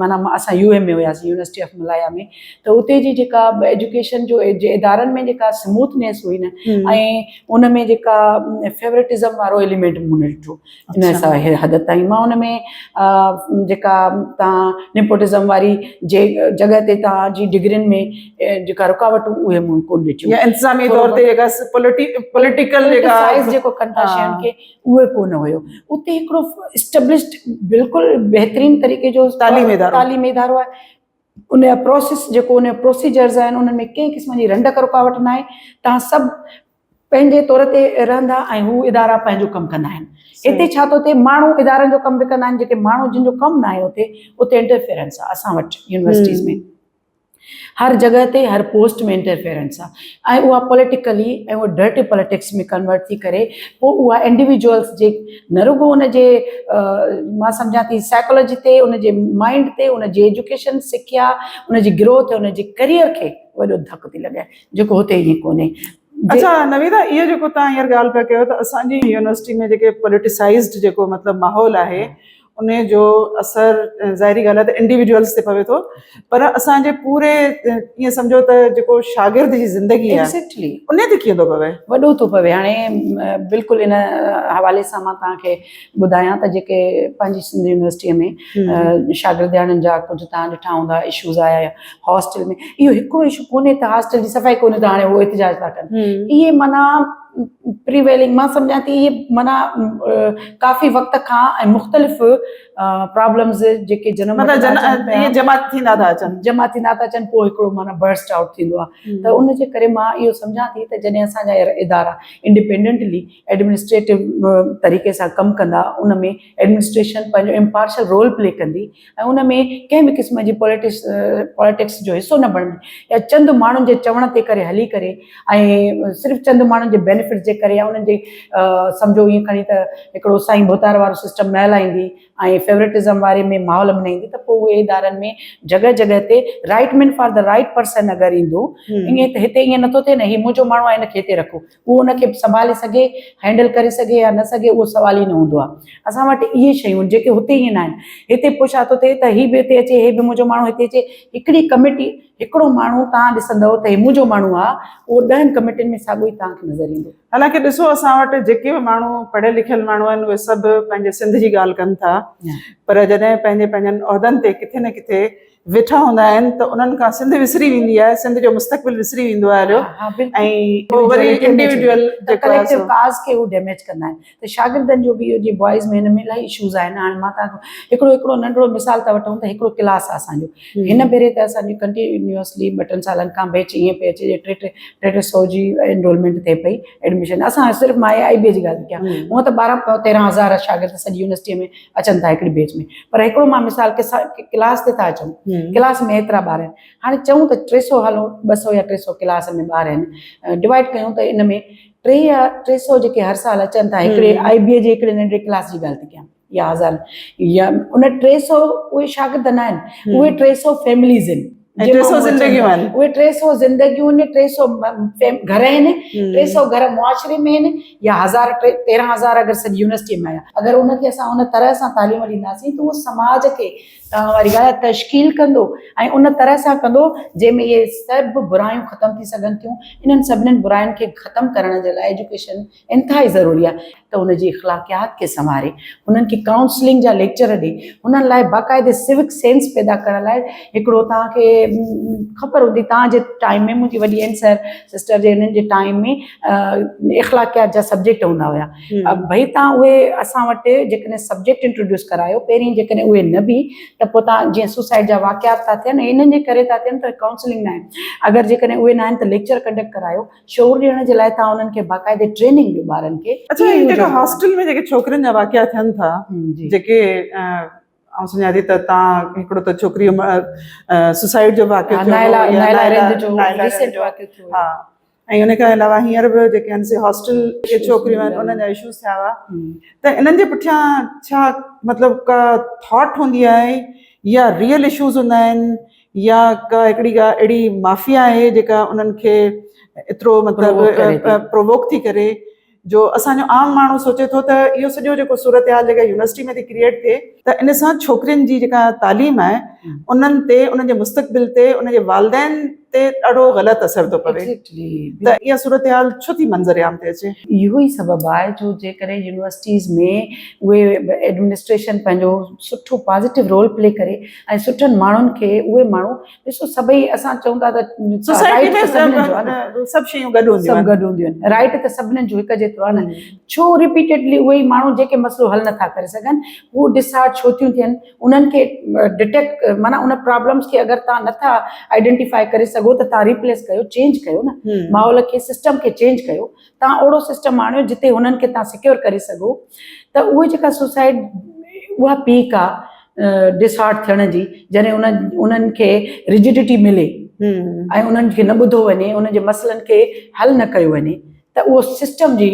माना असां UAE में हुयासीं, यूनिवर्सिटी ऑफ मलाया में, त उते जी जेका एजुकेशन जो इदारनि में जेका स्मूथनेस हुई न, ऐं उन में जेका फेवरेटिज़म वारो एलिमेंट मूं न ॾिठो इन सां हद ताईं। मां उन में जेका तव्हां निपोटिज़म वारी जे जॻह ते तव्हांजी डिग्रियुनि में जेका रुकावटूं उहे मूं कोन ॾिठियूं, या इंतिज़ामी तौर ते जेका पॉलिटिकल जेका जेको कनि था शयुनि खे उहे कोन हुयो। उते हिकिड़ो एस्टेब्लिश्ड बिल्कुलु बहितरीनु तरीक़े जो तालीमी इदारो आहे। उनजा प्रोसेस जेको उन प्रोसीजर्स आहिनि उन्हनि में कंहिं क़िस्म जी रंड रुकावट न आहे। तव्हां सभु पंहिंजे तौर ते रहंदा ऐं हू इदारा पंहिंजो कमु कंदा आहिनि। हिते छा थो थिए, माण्हू इदारनि जो कमु बि कंदा आहिनि, जेके माण्हू जिन जो कमु न आहे उते इंटरफेरेंस आहे। असां वटि यूनिवर्सिटीज़ में हर जॻह ते हर पोस्ट में इंटरफेरेंस आहे, ऐं उहा पॉलिटिकली ऐं उहा डर्टी पॉलिटिक्स में कन्वर्ट थी करे पोइ उहा इंडिविजुअल्स जे न रुगो उनजे मां सम्झां थी साइकोलॉजी ते, उनजे माइंड ते, उनजी एजुकेशन सिखिया, उनजी ग्रोथ, उनजे करियर खे वॾो धकु थी लॻाए, जेको हुते ईअं कोन्हे। अच्छा नवीदा, इहो जेको तव्हां हींअर ॻाल्हि पिया कयो त असांजी यूनिवर्सिटी में जेके पॉलिटिसाइज़्ड जेको मतिलबु माहौल आहे उन जो असरु ज़ाहिरी ॻाल्हि आहे त इंडिविजुअल्स ते पवे थो, पर असांजे पूरे ईअं सम्झो त जेको शागिर्द जी ज़िंदगी आहे एक्ज़ैक्टली उन ते कीअं थो पवे? वॾो थो पवे। हाणे बिल्कुलु इन हवाले सां मां तव्हांखे ॿुधायां त जेके पंहिंजी सिंध यूनिवर्सिटीअ में शागिर्दाणनि जा कुझु तव्हां ॾिठा हूंदा इशूज़ आया हॉस्टल में। इहो हिकिड़ो इशू कोन्हे त हॉस्टल जी सफ़ाई कोन्हे त हाणे उहो एतिजाज था कनि। इहे माना प्रीवेलिंग मां सम्झां थी इहे माना काफ़ी वक़्त खां ऐं मुख़्तलिफ़ प्रॉब्लम्स जेके जनम मतिलबु इहे जमा थींदा था अचनि जमा थींदा था अचनि पोइ हिकिड़ो माना बर्स्ट आउट थींदो आहे त उनजे करे मां इहो सम्झां थी त जॾहिं असांजा इदारा इंडिपेंडेंटली एडमिनिस्ट्रेटिव तरीक़े सां कमु कंदा उन में एडमिनिस्ट्रेशन पंहिंजो इम्पार्शल रोल प्ले कंदी ऐं उन में कंहिं बि क़िस्म जी पॉलिटिक्स जो हिसो न बणंदी या चंद माण्हुनि जे चवण ते करे हली करे ऐं सिर्फ़ु चंद माण्हुनि जे बेनिफिट जे करे या उन्हनि जे सम्झो ईअं खणी त हिकिड़ो साईं भुतार वारो सिस्टम न हलाईंदी ऐं फेवरेटिज़म वारे में माहौल में न ईंदी त पोइ उहे इदारनि में जॻह जॻह ते right man for the right person अगरि ईंदो ईअं त हिते ईअं नथो थिए न हीउ मुंहिंजो माण्हू आहे हिनखे हिते रखो उहो उनखे संभाले सघे हैंडल करे सघे या न सघे उहो सवाल ई न हूंदो आहे असां वटि इहे शयूं जेके हुते ईअं न आहिनि हिते पोइ छा थो थिए त हीउ बि हिते अचे हे बि मुंहिंजो माण्हू हिते अचे हिकिड़ी कमिटी हिकिड़ो माण्हू तव्हां ॾिसंदव त हे मुंहिंजो माण्हू आहे उहो 10 कमिटियुनि में साॻियो ई तव्हांखे नज़र ईंदो हालांकि ॾिसो असां वटि जेके बि माण्हू पढ़ियल लिखियल माण्हू आहिनि उहे सभु पंहिंजे सिंध जी ॻाल्हि कनि था पर जॾहिं पंहिंजनि उहिदनि ते किथे न किथे वेठा हूंदा आहिनि त उन्हनि खां सिंध विसरी वेंदी आहे सिंध जो मुस्तक़बिल विसरी वेंदो आहे ऐं पोइ वरी इंडिविजुअल कलेक्टिव काज़ खे उहो डैमेज कंदा आहिनि त शागिर्दनि जो बि इहो जीअं बॉइज़ में हिन में इलाही इशूज़ आहिनि हाणे मां तव्हांखां हिकिड़ो नंढिड़ो मिसाल था वठूं त हिकिड़ो क्लास आहे असांजो हिन भेरे त असांजी कंटिन्यूअसली 2-3 सालनि खां बैच ईअं पई अचे 300 जी एनरोलमेंट थिए पई एडमिशन असां सिर्फ़ु मां IBA जी ॻाल्हि थी कयां हूअं त 12-13 हज़ार शागिर्द सॼी यूनिवर्सिटीअ में अचनि था हिकिड़ी बैच में पर हिकिड़ो मां मिसाल क्लास ते था अचूं क्लास में एतिरा ॿार आहिनि हाणे चऊं त 300 हलो 200 या 300 क्लास में ॿार आहिनि डिवाइड कयूं त इन में 3 या 300 जेके हर साल अचनि था हिकिड़े IBA जी हिकिड़े नंढे क्लास जी ॻाल्हि थी कयां या हज़ार या उन 300 उहे शागिर्द न आहिनि उहे 300 फैमिलीज़ आहिनि 300 ज़िंदगियूं आहिनि उहे 300 ज़िंदगियूं आहिनि 300 घर आहिनि 300 घर मुआशरे में आहिनि या 13,000 अगरि सॼी यूनिवर्सिटी में आया अगरि उनखे असां उन तरह सां तालीम ॾींदासीं त उहो समाज खे वारी ॻाल्हि तश्कील कंदो ऐं उन तरह सां कंदो जंहिंमें इहे सभु बुरायूं ख़तमु थी सघनि थियूं इन्हनि सभिनीनि बुरायुनि खे ख़तमु करण जे लाइ एजुकेशन इंतिहाई ज़रूरी आहे त उनजी इख़्लाक़ियात खे संवारे उन्हनि खे काउंसलिंग जा लेक्चर ॾे उन्हनि लाइ बाक़ाइदे सिविक सेंस पैदा करण लाइ हिकिड़ो तव्हांखे ख़बर हूंदी तव्हांजे टाइम में मुंहिंजी वॾी आहिनि सर सिस्टर जे हिननि जे टाइम में इख़्लाक़ियात जा सब्जेक्ट हूंदा हुया भई तव्हां उहे असां वटि जेकॾहिं सब्जेक्ट इंट्रोड्यूस करायो पहिरीं जेकॾहिं उहे न बि त पोइ तव्हां जीअं सुसाइड जा वाक़ियात था थियनि इन्हनि जे करे था थियनि त काउंसलिंग न आहे अगरि जेकॾहिं उहे न आहिनि त लेक्चर कंडक्ट करायो शोर ॾियण जे लाइ तव्हां उन्हनि खे बाक़ाइदे ट्रेनिंग ॾियो ॿारनि खे अच्छा जेका हॉस्टल में जेके छोकिरियुनि जा वाक़िया थियनि था जेके ऐं सुञा थी त तव्हां हिकिड़ो त छोकिरी सुसाइड जो वाक़ियो हा ऐं उन खां अलावा हींअर बि जेके आहिनि से हॉस्टल जे छोकिरियूं आहिनि उन्हनि जा इशूज़ थिया हुआ त इन्हनि जे पुठियां छा मतिलबु का थॉट हूंदी आहे या रियल इशूज़ हूंदा आहिनि या का हिकिड़ी का अहिड़ी माफ़िया आहे जेका उन्हनि खे एतिरो मतिलबु प्रोवोक थी करे जो असांजो आम माण्हू सोचे थो त इहो सॼो जेको सूरत हाल जेका यूनिवर्सिटी में थी क्रिएट थिए त इन सां छोकिरियुनि जी जेका तालीम आहे उन्हनि ते उन्हनि जे मुस्तक़बिल ते उनजे वालिदैन ते ॾाढो ग़लति असर थो पवे त इहा सूरत हाल छो थी मंज़रियाम ते अचे इहो ई सबबु आहे जो जेकॾहिं यूनिवर्सिटीज़ में उहे एडमिनिस्ट्रेशन पंहिंजो सुठो पॉज़िटिव रोल प्ले करे ऐं सुठनि माण्हुनि खे उहे माण्हू ॾिसो सभई असां चऊं था त सोसाइटी में सभु शयूं गॾु हूंदियूं आहिनि राइट त सभिनीनि जो हिकु जेतिरो आहे न छो रिपीटेडली उहे ई माण्हू जेके मसइलो हल नथा करे सघनि उहो डिसार्ड छो थियूं थियनि उन्हनि खे डिटेक्ट माना उन प्रॉब्लम्स खे अगरि तव्हां नथा आइडेंटिफाई करे सघो त तव्हां रिप्लेस कयो चेंज कयो न माहौल खे सिस्टम खे चेंज कयो तव्हां अहिड़ो सिस्टम आणियो जिते हुननि खे तव्हां सिक्योर करे सघो त उहे जेका सुसाइड उहा पीक आहे डिसहार्ट थियण जी जॾहिं उन्हनि खे रिजिडिटी मिले ऐं उन्हनि खे न ॿुधो वञे उन्हनि जे मसइलनि खे हल न कयो वञे त उहो सिस्टम जी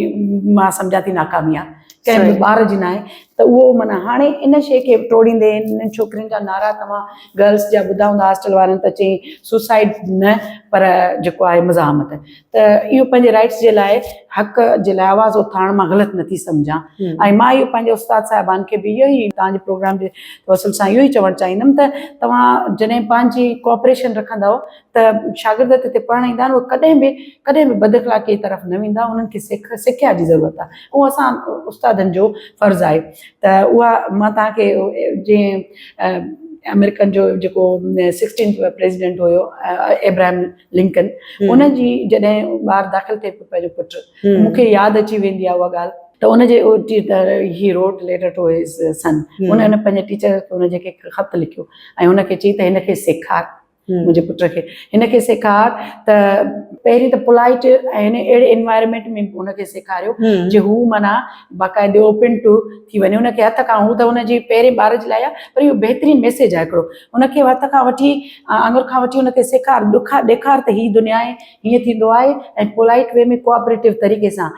मां सम्झां थी नाकामी आहे कंहिं बि ॿार जी न आहे त उहो माना हाणे इन शइ खे टोड़ींदे इन्हनि छोकिरियुनि जा नारा तव्हां गर्ल्स जा ॿुधा हूंदा हॉस्टल वारनि त चई सुसाइड न पर जेको आहे मुज़ाहमत त इहो पंहिंजे राइट्स जे लाइ हक़ जे लाइ आवाज़ उथारण मां ग़लति नथी सम्झां ऐं मां इहो पंहिंजे उस्ताद साहिबान खे बि इहो ई तव्हांजे प्रोग्राम जे तवसल सां इहो ई चवणु चाहींदमि त तव्हां जॾहिं पंहिंजी कोऑपरेशन रखंदव त शागिर्द हिते पढ़णु ईंदा आहिनि उहे कॾहिं बि बदअख़लाक़ी तरफ़ न वेंदा उन्हनि खे सिखिया जी ज़रूरत आहे उहो असां उस्तादनि जो फ़र्ज़ु आहे त उहा मां तव्हांखे जीअं अमेरिकन जो जेको 16th प्रेसिडेंट हुयो एब्राहम लिंकन, उनजी जॾहिं ॿारु दाख़िल थिए पियो पंहिंजो पुटु, मूंखे यादि अची वेंदी आहे उहा ॻाल्हि। त उनजे he wrote letter two his son, उन पंहिंजे टीचर खे उनजे ख़त लिखियो ऐं हुनखे चई त हिनखे सेखार, मुंहिंजे पुट खे हिनखे सेखार त पहिरीं त पोलाइट ऐं हिन अहिड़े एनवायरमेंट में हुनखे सेखारियो जे हू माना बाक़ाइदे ओपन टू थी वञे, हुनखे हथ खां, हू त हुनजी पहिरें ॿार जे लाइ आहे, पर इहो बहितरीनु मैसेज आहे हिकिड़ो, हुनखे हथ खां वठी आङुर खां वठी हुनखे सेखार, ॾेखार त हीअ दुनिया आहे, हीअं थींदो आहे, ऐं पोलाइट वे में कोऑपरेटिव तरीक़े सां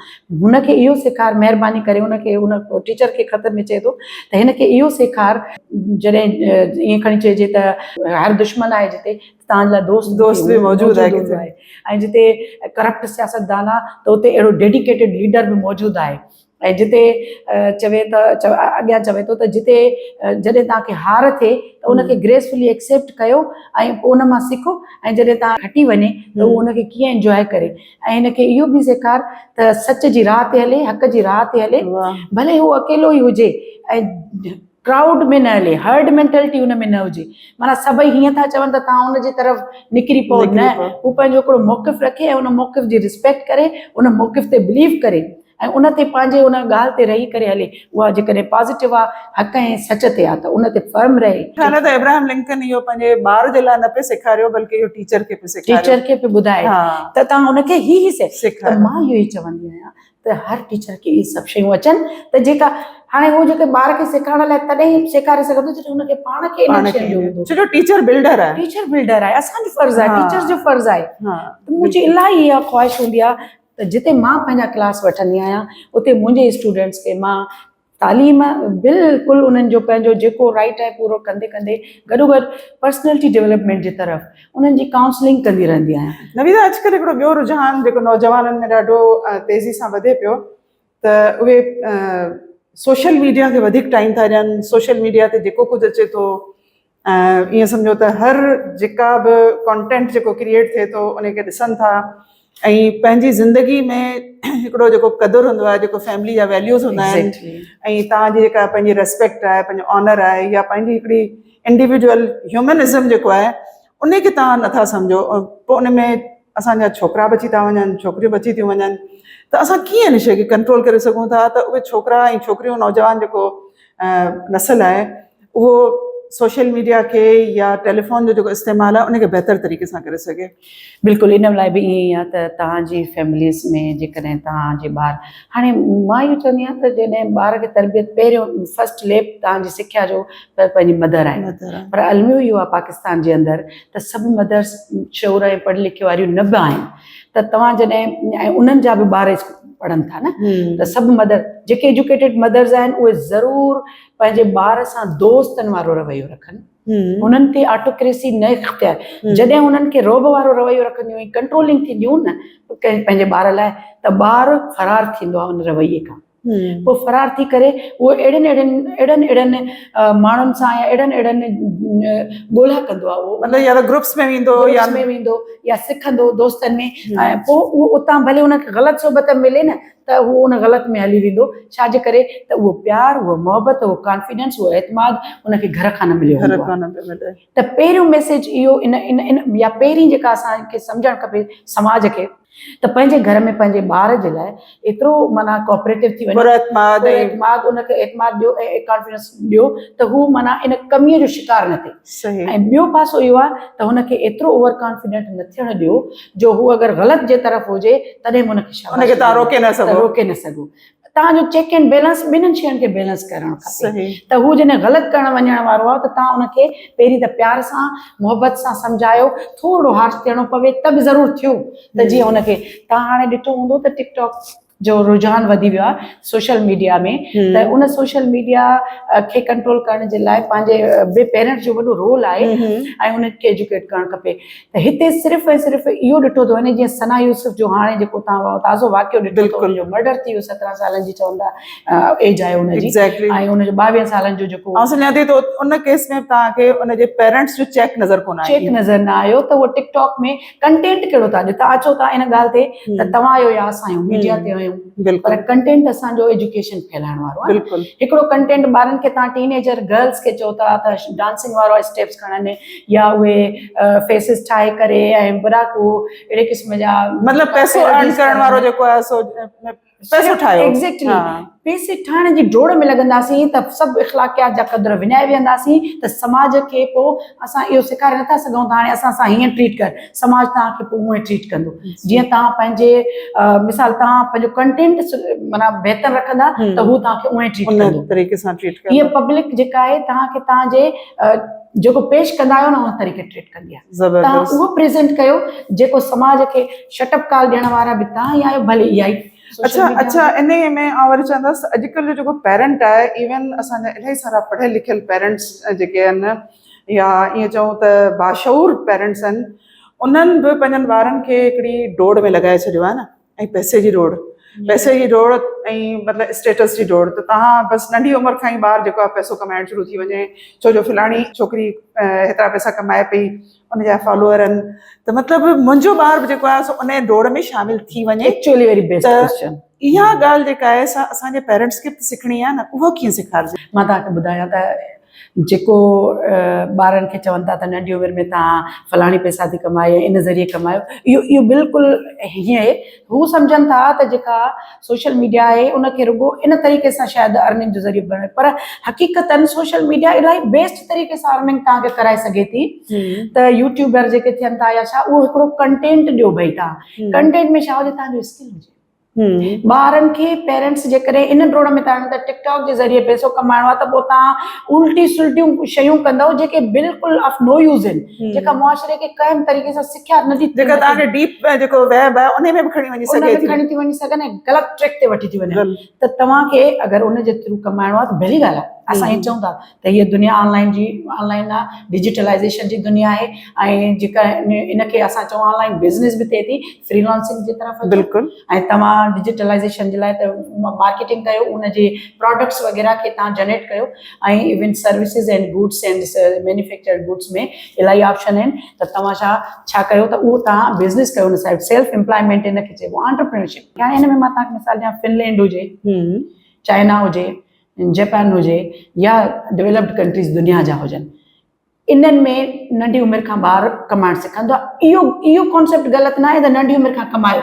हुनखे इहो सेखार, महिरबानी करे हुनखे हुन टीचर खे ख़त में चए थो त हिनखे इहो सेखार, जॾहिं ईअं खणी चइजे त हर दुश्मन आहे जिते तव्हांजे लाइ दोस्त बि मौजूदु आहे, ऐं जिते करप्ट सियासतदान आहे त उते अहिड़ो डेडिकेटेड लीडर बि मौजूदु आहे, ऐं जिते अॻियां चवे थो त जिते जॾहिं तव्हांखे हार थिए त उनखे ग्रेसफुली एक्सेप्ट कयो ऐं पोइ उन मां सिखो, ऐं जॾहिं तव्हां हटी वञे त उहो उनखे कीअं इंजॉय करे, ऐं हिनखे इहो बि सेखार त सच जी राह ते हले, हक़ जी राह ते हले, भले हू अकेलो ई हुजे ऐं क्राउड में न हले, हर्ड मेंटेलिटी हुन में न हुजे, माना सभई हीअं था चवनि त तव्हां हुनजी तरफ़ निकिरी पओ, न, हू पंहिंजो हिकिड़ो मौक़िफ़ रखे ऐं उन मौक़िफ़ जी रिस्पेक्ट करे, उन मौक़िफ़ ते बिलीव करे ऐं उन ते पंहिंजे उन ॻाल्हि ते रही करे हले, उहा जेकॾहिं पॉज़िटिव आहे, हक़ ऐं सच ते आहे त उन ते फर्म रहे। हाणे त इब्राहिम लिंकन इहो पंहिंजे ॿार जे लाइ न पियो सेखारियो, बल्कि इहो टीचर खे पियो सेखारियो, टीचर खे पियो ॿुधाए त तव्हां हुनखे ही सेखारियो। त मां इहो ई चवंदी आहियां त हर टीचर खे इहे सभु शयूं अचनि, त जेका हाणे उहो जेके ॿार खे सेखारण लाइ तॾहिं सेखारे सघंदो जॾहिं हुनखे पाण खे इन शयुनि जो हूंदो, छो टीचर बिल्डर आहे, टीचर बिल्डर आहे, असांजो फर्ज़ु आहे, टीचर जो फर्ज़ु आहे। त मुंहिंजी इलाही इहा ख़्वाहिश हूंदी आहे त जिते मां पंहिंजा क्लास वठंदी आहियां उते मुंहिंजे स्टूडेंट्स खे मां तालीम बिल्कुलु उन्हनि जो पंहिंजो जेको राइट आहे पूरो कंदे कंदे गॾोगॾु पर्सनैलिटी डेवलपमेंट जी तरफ़ उन्हनि जी काउंसलिंग कंदी रहंदी आहियां। नवीदा, अॼुकल्ह हिकिड़ो ॿियो रुझान जेको नौजवाननि में ॾाढो तेज़ी सां वधे पियो, त उहे सोशल मीडिया खे वधीक टाइम था ॾियनि, सोशल मीडिया ते जेको कुझु अचे थो, ईअं सम्झो त हर जेका बि कॉन्टेंट जेको क्रिएट थिए थो उनखे ॾिसनि था, ऐं पंहिंजी ज़िंदगी में हिकिड़ो जेको क़दुरु हूंदो आहे, जेको फैमिली जा वैल्यूज़ हूंदा आहिनि, ऐं तव्हांजी जेका पंहिंजी रेस्पेक्ट आहे, पंहिंजो ऑनर आहे, या पंहिंजी हिकिड़ी इंडिविजुअल ह्यूमनिज़म जेको आहे उनखे तव्हां नथा सम्झो, पोइ उन में असांजा छोकिरा बि अची था वञनि, छोकिरियूं बि अची थियूं वञनि, त असां कीअं हिन शइ खे कंट्रोल करे सघूं था त उहे छोकिरा ऐं छोकिरियूं, नौजवान जेको नस्ल आहे, उहो सोशल मीडिया के या टेलीफोन जो जेको इस्तेमालु आहे उनखे बहितर तरीक़े सां करे सघे। बिल्कुलु, इन लाइ बि ईअं ई आहे त तव्हांजी फैमिलीज़ में जेकॾहिं तव्हांजे ॿार, हाणे मां इहो चवंदी आहियां त जॾहिं ॿार खे तरबियत पहिरियों फस्ट लेप तव्हांजी सिख्या जो त पंहिंजी मदर आहे, पर अलमियो इहो आहे पाकिस्तान जे अंदरि त सभु मदर्स शौर ऐं पढ़ी लिखे वारियूं न बि आहिनि, त तव्हां जॾहिं ऐं उन्हनि जा बि ॿार पढ़नि था न, त सभु मदर जेके एजुकेटेड मदर्स आहिनि उहे ज़रूरु पंहिंजे ॿार सां दोस्तनि वारो रवैयो रखनि, उन्हनि ते ऑटोक्रेसी न इख्तियार, जॾहिं उन्हनि खे रोब वारो रवैयो रखंदियूं ऐं कंट्रोलिंग थींदियूं न पंहिंजे ॿार लाइ, त ॿारु फरार थींदो आहे उन रवैये खां, पोइ फरार थी करे उहो अहिड़नि माण्हुनि सां या अहिड़नि ॻोल्हा कंदो आहे, उहो मतिलबु या त ग्रुप्स में वेंदो या सिखंदो दोस्तनि में, ऐं पोइ उहो उतां भले हुनखे ग़लति सोबत मिले न त उहो उन ग़लति में हली वेंदो, छाजे करे त उहो प्यारु, उहो मोहबत, उहो कॉन्फिडेंस, उहो एतमाद उनखे घर खां न मिलियो हूंदो आहे। त पहिरियों मैसेज इहो इन या पहिरीं जेका असांखे सम्झणु खपे समाज खे, त पंहिंजे घर में पंहिंजे ॿार जे लाइ एतिरो माना कोऑपरेटिव थी वञे, एतमाद उनखे एतमाद ॾियो ऐं कॉन्फिडेंस ॾियो त हू माना इन कमीअ जो शिकार न थिए। ऐं ॿियो पासो इहो आहे त हुनखे एतिरो ओवर कॉन्फिडेंट न थियणु ॾियो जो हू अगरि ग़लति जे तरफ़ हुजे तॾहिं बि हुनखे तव्हां रोके न सघो। तव्हांजो चेक एंड बैलेंस ॿिन्हिनि शयुनि खे बैलेंस करणु खपे, त हू जॾहिं ग़लति करणु वञण वारो आहे त तव्हां उनखे पहिरीं त प्यार सां मोहबत सां सम्झायो, थोरो हार्श थियणो पवे त बि ज़रूरु थियो, त जीअं हुनखे तव्हां हाणे ॾिठो हूंदो त टिकटॉक जो रुझान वधी वियो आहे सोशल मीडिया में, त उन सोशल मीडिया खे कंट्रोल करण जे लाइ पंहिंजे पेरेंट्स जो वॾो रोल आहे ऐं उनखे एजुकेट करणु खपे। त हिते सिर्फ़ु ऐं सिर्फ़ु इहो ॾिठो थो वञे, जीअं सना यूसुफ जो हाणे जेको तव्हां ताज़ो वाक़ियो ॾिठो थो, हुनजो मर्डर थी वियो, 17 सालनि जी चवंदा एज आहे हुनजी, ऐं हुनजो 22 सालनि जो जेको, ऐं सुञा थी त उन केस में तव्हांखे उनजे पेरेंट्स जो चेक नज़र न आयो त उहो टिकटॉक में कंटेंट कहिड़ो था ॾियो, तव्हां अचो था इन ॻाल्हि ते त तव्हां आहियो या असां आहियूं, मीडिया ते कयूं बिल्कुलु पर कंटेंट असांजो एजुकेशन फैलाइण वारो आहे बिल्कुलु हिकिड़ो कंटेंट ॿारनि खे तव्हां टीनेजर गर्ल्स खे चओ था त डांसिंग वारो स्टेप्स खणनि या उहे फेसिस ठाहे करे ऐं बुराको अहिड़े क़िस्म जा मतलब पैसो अर्न करण वारो जेको आहे सो पैसो ठाहियो एग्जैक्टली पैसे ठाहिण जी डोड़ में लॻंदासीं त सभु इख़लाक़ियात जा क़दुर विञाए वेहंदासीं त समाज खे पोइ असां इहो सेखारे नथा सघूं त हाणे असां सां हीअं ट्रीट कर समाज तव्हांखे पोइ उहे ट्रीट कंदो जीअं तव्हां पंहिंजे मिसाल तव्हां पंहिंजो कंटेंट माना बहितर रखंदा त हू तव्हांखे उहे ट्रीट कंदो उन तरीक़े सां ट्रीट कंदो हीअ पब्लिक जेका आहे तव्हांखे तव्हांजे जेको पेश कंदा आहियो न उन तरीक़े ट्रीट कंदी आहे तव्हां उहो प्रेज़ेंट कयो जेको समाज खे शटअप कॉल ॾियण वारा बि तव्हां ई आहियो भले इहा ई अच्छा इन में आउं वरी चवंदसि अॼुकल्ह जो जेको पेरेंट आहे इवन असांजा इलाही सारा पढ़ियल लिखियल पेरेंट्स जेके आहिनि या ईअं चऊं त बाशऊर पेरेंट्स आहिनि उन्हनि बि पंहिंजनि ॿारनि खे हिकिड़ी डोड़ में लॻाए छॾियो आहे न ऐं पैसे जी डोड़ ऐं मतिलबु स्टेटस जी डोड़ त तव्हां बसि नंढी उमिरि खां ई ॿार जेको आहे पैसो कमाइणु शुरू थी वञे छो जो फलाणी छोकिरी हेतिरा पैसा कमाए पई उनजा फॉलोअर आहिनि त मतिलबु मुंहिंजो ॿार बि जेको आहे सो उन डोड़ में शामिल थी वञे एक्चुअली वेरी बेस्ट क्वेश्चन इहा ॻाल्हि जेका आहे असांजे पेरेंट्स खे सिखणी आहे न उहो कीअं सेखारिजे मां तव्हांखे ॿुधायां त जेको ॿारनि खे चवनि था त नंढी उमिरि में तव्हां फलाणी पैसा थी कमायो इन ज़रिए कमायो इहो बिल्कुलु हीअं आहे हू सम्झनि था त जेका सोशल मीडिया आहे उनखे रुॻो इन तरीक़े सां शायदि अर्निंग जो ज़रियो बणे पर हक़ीक़तनि सोशल मीडिया इलाही बेस्ट तरीक़े सां अर्निंग तव्हांखे कराए सघे थी त यूट्यूबर जेके थियनि था या छा उहो हिकिड़ो कंटेंट ॾियो भई तव्हां कंटेंट में छा हुजे तव्हांजो स्किल हुजे ॿारनि खे पेरेंट्स जेकॾहिं इन डोड़ में था त टिकटॉक जे ज़रिए पैसो कमाइणो आहे त पोइ तव्हां उल्टी सुल्टियूं शयूं कंदव जेके बिल्कुलु ऑफ नो यूज़ आहिनि जेका मुआशरे खे कंहिं तरीक़े सां सिखिया नथी जेका तव्हांखे डीप जेको वेब आहे उन में बि खणी वञी सघे थी खणी थी वञी सघनि ऐं ग़लति ट्रैक ते वठी थी वञे त तव्हांखे अगरि उन जे थ्रू कमाइणो आहे त भली ॻाल्हि आहे असां ईअं चऊं था त हीअ दुनिया ऑनलाइन आहे डिजिटलाइज़ेशन जी दुनिया आहे ऐं जेका इनखे असां चऊं ऑनलाइन बिज़नेस बि थिए थी फ्रीलांसिंग जी तरफ़ बिल्कुलु ऐं तव्हां डिजिटलाइज़ेशन जे लाइ त मार्केटिंग कयो उनजे प्रोडक्ट्स वग़ैरह खे तव्हां जनरेट कयो ऐं even services and goods and manufactured goods में इलाही ऑप्शन आहिनि त तव्हां छा कयो त उहो तव्हां बिज़नेस कयो उन साइड सेल्फ एम्प्लॉयमेंट इनखे चइबो आंटरप्रेन्योरशिप हाणे हिन में मां तव्हांखे मिसाल ॾियां फिनलैंड हुजे चाइना हुजे जापान हुजे या डेवलप्ड कंट्रीज़ दुनिया जा हुजनि इन्हनि में नंढी उमिरि खां ॿार कमाइणु सिखंदो आहे इहो कॉन्सेप्ट ग़लति न आहे त नंढी उमिरि खां कमायो